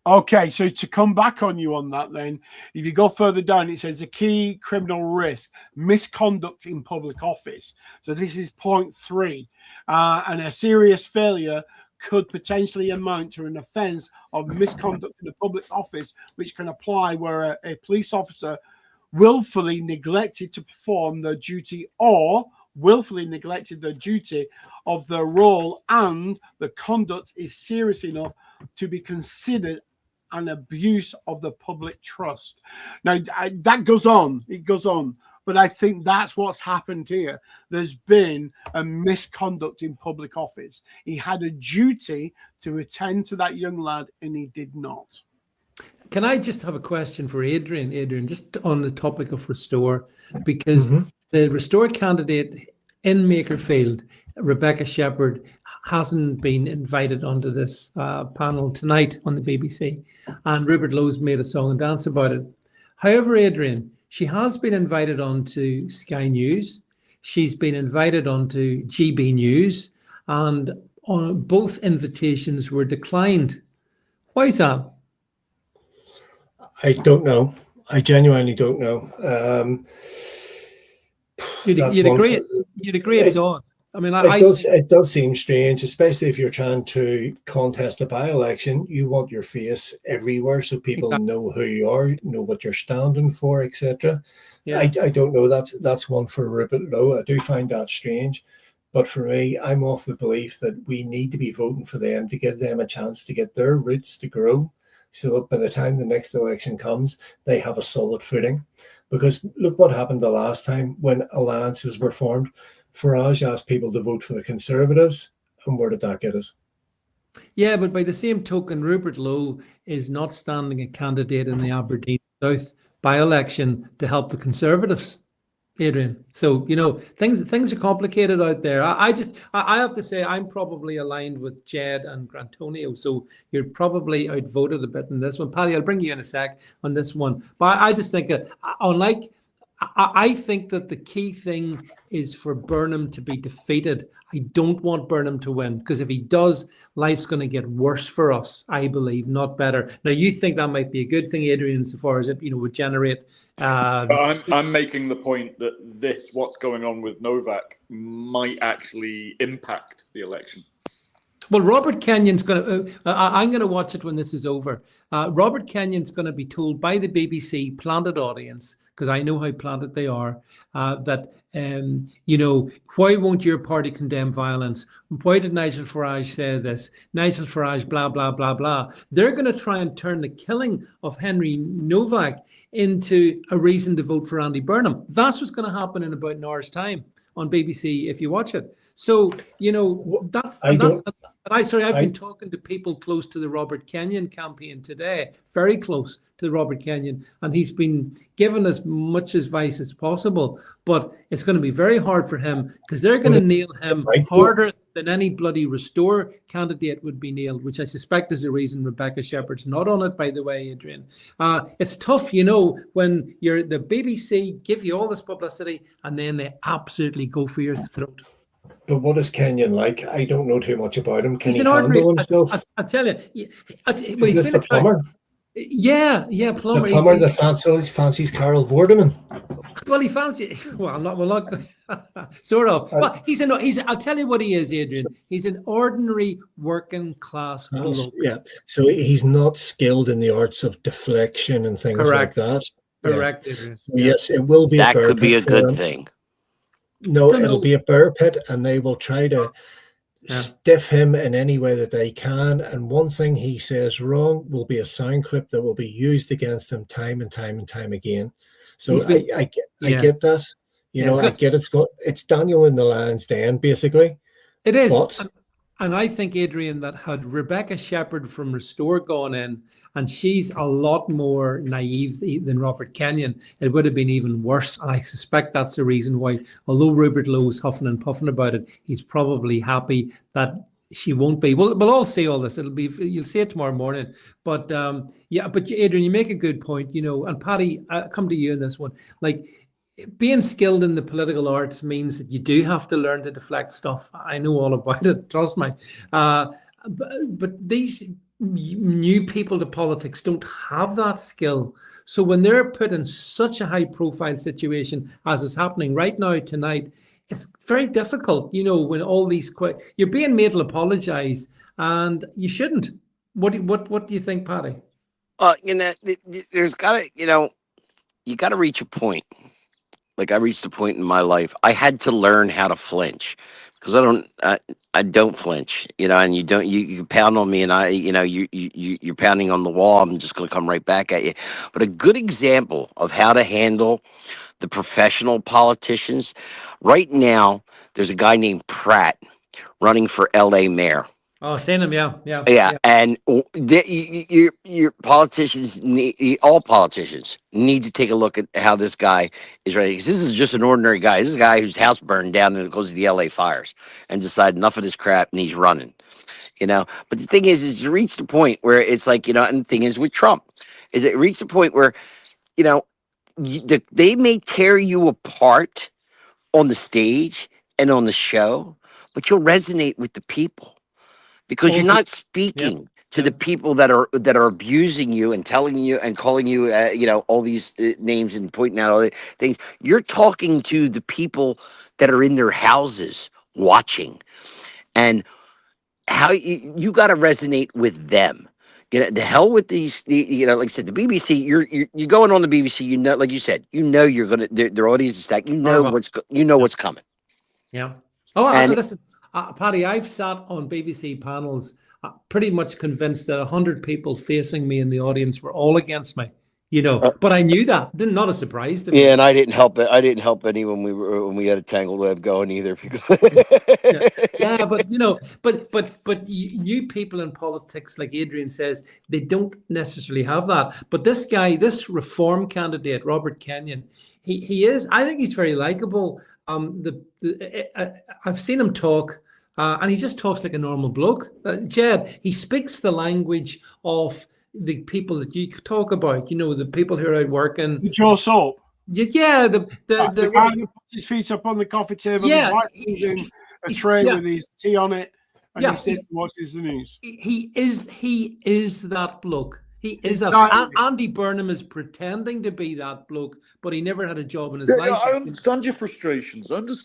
S2: Okay, so to come back on you on that then, if you go further down, it says the key criminal risk, misconduct in public office. So this is point 3. And a serious failure could potentially amount to an offence of misconduct in a public office, which can apply where a police officer willfully neglected to perform their duty or willfully neglected their duty of their role and the conduct is serious enough to be considered an abuse of the public trust. Now, that goes on. It goes on. But I think that's what's happened here. There's been a misconduct in public office. He had a duty to attend to that young lad, and he did not.
S1: Can I just have a question for Adrian? Adrian, just on the topic of Restore, because the Restore candidate in Makerfield, Rebecca Shepherd, hasn't been invited onto this panel tonight on the BBC, and Rupert Lowe's made a song and dance about it. However, Adrian, she has been invited onto Sky News. She's been invited onto GB News, and on both invitations were declined. Why is that?
S4: I don't know. I genuinely don't know.
S1: You'd agree it's odd. I mean,
S4: it does seem strange, especially if you're trying to contest a by-election. You want your face everywhere so people know who you are, know what you're standing for, etc.
S1: Yeah.
S4: I don't know. That's one for Rupert Lowe. I do find that strange. But for me, I'm of the belief that we need to be voting for them to give them a chance to get their roots to grow, so that by the time the next election comes, they have a solid footing. Because look what happened the last time when alliances were formed. Farage asked people to vote for the Conservatives, and where did that get us?
S1: Yeah, but by the same token, Rupert Lowe is not standing a candidate in the Aberdeen South by-election to help the Conservatives, Adrian. So, things are complicated out there. I have to say I'm probably aligned with Jed and Grantonio, so you're probably outvoted a bit in this one. Paddy, I'll bring you in a sec on this one. But I just think I think that the key thing is for Burnham to be defeated. I don't want Burnham to win, because if he does, life's going to get worse for us, I believe, not better. Now, you think that might be a good thing, Adrian, insofar as it would generate...
S5: But I'm making the point that what's going on with Novak might actually impact the election.
S1: Well, Robert Kenyon's going to... I'm going to watch it when this is over. Robert Kenyon's going to be told by the BBC planted audience, because I know how planted they are, that, why won't your party condemn violence? Why did Nigel Farage say this? Nigel Farage, blah, blah, blah, blah. They're going to try and turn the killing of Henry Nowak into a reason to vote for Andy Burnham. That's what's going to happen in about an hour's time on BBC if you watch it. So, I've been talking to people close to the Robert Kenyon campaign today, very close to Robert Kenyon, and he's been given as much advice as possible. But it's going to be very hard for him, because they're going to nail him harder than any bloody Restore candidate would be nailed, which I suspect is the reason Rebecca Shepherd's not on it, by the way, Adrian. It's tough, when the BBC give you all this publicity and then they absolutely go for your throat.
S4: But what is Kenyon like? I don't know too much about him. Can he handle himself?
S1: I tell you.
S4: Is this the plumber?
S1: Yeah, plumber.
S4: The plumber that fancies Carol Vorderman.
S1: Well, he fancies. Well, not sort of. Well, I'll tell you what he is, Adrian. He's an ordinary working class bloke.
S4: Yeah. So he's not skilled in the arts of deflection and things like that.
S1: Correct.
S4: Yeah. Adrian. Yes, it will be.
S3: That could be a good thing.
S4: No, it'll be a bear pit, and they will try to stiff him in any way that they can. And one thing he says wrong will be a sound clip that will be used against him time and time and time again. So I get that. I get it's Daniel in the Lion's Den, basically.
S1: It is. And I think, Adrian, that had Rebecca Shepherd from Restore gone in, and she's a lot more naive than Robert Kenyon, it would have been even worse. And I suspect that's the reason why, although Rupert Lowe is huffing and puffing about it, he's probably happy that she won't be. We'll all see all this. You'll see it tomorrow morning. But but Adrian, you make a good point, and Paddy, I come to you in this one. Being skilled in the political arts means that you do have to learn to deflect stuff. I know all about it, trust me. But these new people to politics don't have that skill. So when they're put in such a high-profile situation as is happening right now tonight, it's very difficult. When all these you're being made to apologise, and you shouldn't. What do you think, Paddy?
S3: There's got to you got to reach a point. Like, I reached a point in my life, I had to learn how to flinch, because I don't flinch, and you pound on me, and you're pounding on the wall. I'm just going to come right back at you. But a good example of how to handle the professional politicians right now, there's a guy named Pratt running for LA mayor.
S1: Oh, seen him, yeah.
S3: Yeah, and your politicians need, all politicians need to take a look at how this guy is running. 'Cause this is just an ordinary guy. This is a guy whose house burned down and goes to the LA fires and decided enough of this crap and he's running. But the thing is it reached a point where it's like, and the thing is with Trump, is it reached a point where, you know, they may tear you apart on the stage and on the show, but you'll resonate with the people because you're not speaking to the people that are abusing you and telling you and calling you, all these names and pointing out all the things. You're talking to the people that are in their houses watching, and how you got to resonate with them. The hell with these, like I said, the BBC. You're going on the BBC. Like you said, you're gonna their audience is stacked. What's coming.
S1: Yeah. Oh,
S3: And-
S1: listen, Paddy, I've sat on BBC panels, pretty much convinced that 100 people facing me in the audience were all against me. But I knew that. Not a surprise to me.
S3: Yeah, and I didn't help it. I didn't help any when we had a tangled web going either.
S1: Yeah, but but you people in politics, like Adrian says, they don't necessarily have that. But this guy, this reform candidate, Robert Kenyon, he is. I think he's very likable. I've seen him talk, and he just talks like a normal bloke. Jed, he speaks the language of the people that you talk about. The people who are out working.
S2: Joe Soap.
S1: Yeah, the
S2: guy who puts his feet up on the coffee table.
S1: Yeah,
S2: using a tray with his tea on it, and he sits and watches the news.
S1: He is that bloke. He is
S2: Exactly.
S1: Andy Burnham is pretending to be that bloke, but he never had a job in his
S5: Yeah,
S1: life.
S5: I understand your frustrations.
S2: But the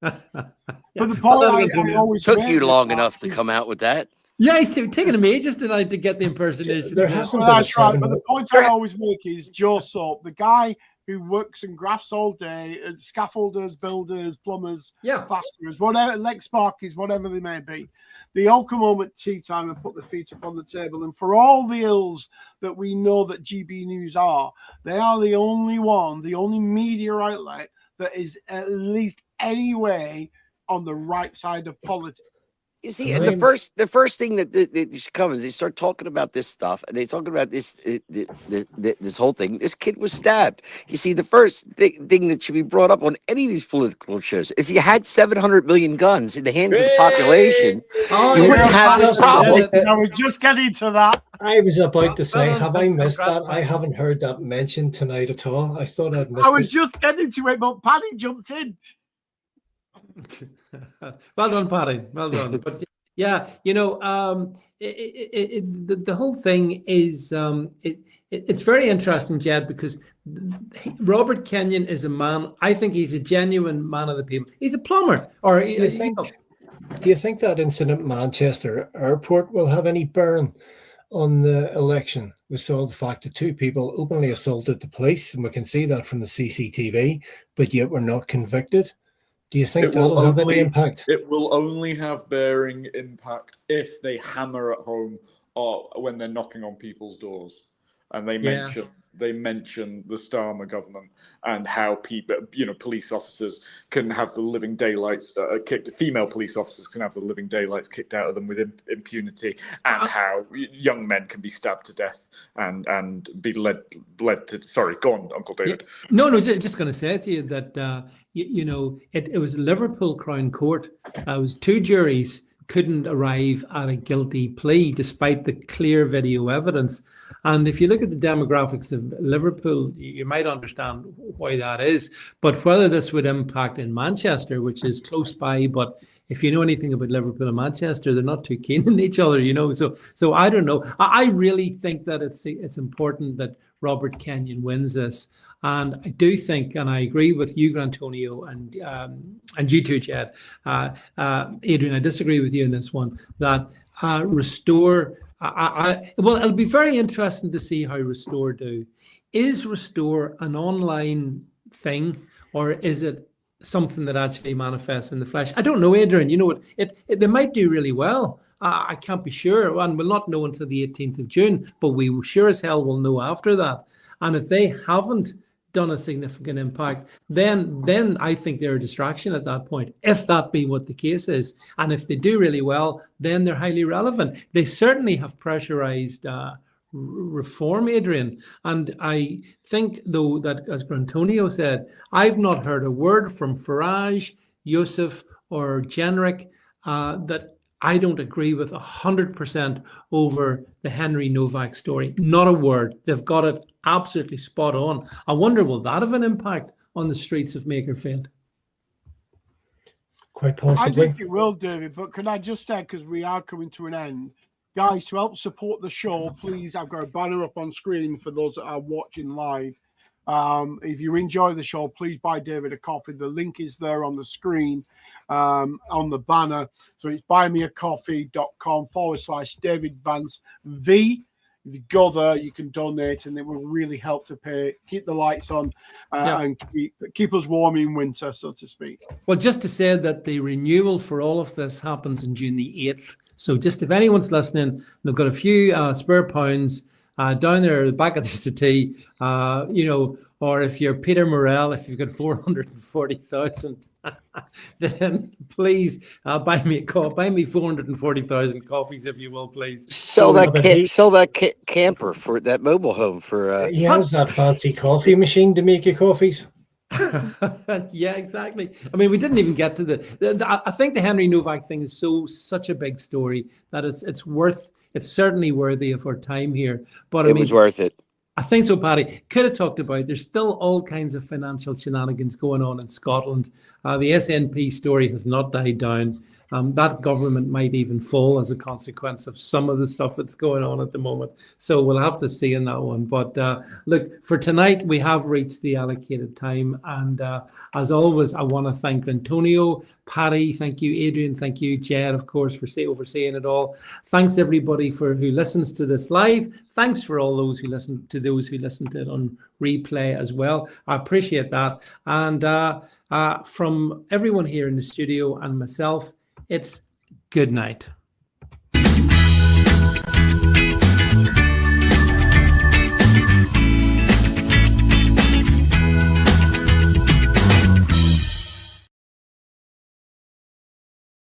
S1: But
S2: point I always
S3: Took
S2: make
S3: you
S2: is
S3: long
S2: that
S3: enough to come out with that.
S1: Yeah, he's taking him ages tonight to get the impersonation.
S4: There hasn't
S2: Well,
S4: been a
S2: that's right.
S4: second.
S2: But the point I always make is Joe Soap, the guy who works and grafts all day, scaffolders, builders, plumbers, plasterers, whatever, leg sparkies, whatever they may be. They all come home at tea time and put their feet up on the table. And for all the ills that we know that GB News are, they are the only media outlet that is at least any way on the right side of politics.
S3: You see, and the first thing that comes, they start talking about this stuff, and they talking about this whole thing. This kid was stabbed. You see, the first thing that should be brought up on any of these political shows, if you had 700 million guns in the hands of the population, you wouldn't have this problem.
S2: I was just getting to that.
S4: I was about to say, have I missed that? I haven't heard that mentioned tonight at all. I thought I'd missed it.
S2: I was just getting to it, but Paddy jumped in.
S1: Well done, Paddy. Well done. But yeah, the whole thing is it's very interesting, Jed, because Robert Kenyon is a man. I think he's a genuine man of the people. He's a plumber, or
S4: Do you think that incident at Manchester Airport will have any bearing on the election? We saw the fact that 2 people openly assaulted the police, and we can see that from the CCTV, but yet were not convicted. Do you think that'll have any impact?
S5: It will only have bearing impact if they hammer at home or when they're knocking on people's doors, and they mention the Starmer government and how people, police officers can have the living daylights kicked. Female police officers can have the living daylights kicked out of them with impunity, and how young men can be stabbed to death and be led to. Sorry, go on, Uncle David.
S1: No, just going to say to you that it was Liverpool Crown Court. It was 2 juries couldn't arrive at a guilty plea despite the clear video evidence. And if you look at the demographics of Liverpool, you might understand why that is. But whether this would impact in Manchester, which is close by, but if you know anything about Liverpool and Manchester, they're not too keen on each other, So I don't know. I really think that it's important that Robert Kenyon wins this. And I do think, and I agree with you, Grantonio, and you too, Jed. Adrian, I disagree with you in this one, that Restore, well, it'll be very interesting to see how Restore do. Is Restore an online thing, or is it something that actually manifests in the flesh? I don't know, Adrian. You know what? They might do really well. I can't be sure, and we'll not know until the 18th of June, but we sure as hell will know after that. And if they haven't done a significant impact, then I think they're a distraction at that point, if that be what the case is. And if they do really well, then they're highly relevant. They certainly have pressurized reform, Adrian. And I think, though, that as Grantonio said, I've not heard a word from Farage, Yusuf, or Jenrick that I don't agree with 100% over the Henry Nowak story. Not a word. They've got it absolutely spot on. I wonder, will that have an impact on the streets of Makerfield?
S4: Quite
S2: I
S4: possibly.
S2: think it will, David, but can I just say, because we are coming to an end, guys, to help support the show, please, I've got a banner up on screen for those that are watching live. If you enjoy the show, please buy David a coffee. The link is there on the screen, on the banner. So it's buymeacoffee.com/David Vance V. If you go there, you can donate, and it will really help to keep the lights on and keep us warm in winter, so to speak.
S1: Well, just to say that the renewal for all of this happens on June the 8th. So just if anyone's listening, they've got a few spare pounds down there at the back of the tea, or if you're Peter Morrell, if you've got 440,000, then please buy me 440,000 coffees, if you will, please.
S3: Sell that camper for that mobile home for.
S4: He has that fancy coffee machine to make you coffees.
S1: Yeah, exactly. I mean, we didn't even get to I think the Henry Nowak thing is such a big story that it's certainly worthy of our time here. But
S3: It was worth it.
S1: I think so, Paddy. Could have talked about, there's still all kinds of financial shenanigans going on in Scotland. The SNP story has not died down. That government might even fall as a consequence of some of the stuff that's going on at the moment. So we'll have to see in that one. But look, for tonight, we have reached the allocated time. And as always, I want to thank Antonio, Paddy, thank you, Adrian, thank you, Jed, of course, for overseeing it all. Thanks, everybody, who listens to this live. Thanks for all those who listen to it on replay as well. I appreciate that. And from everyone here in the studio and myself, it's good night.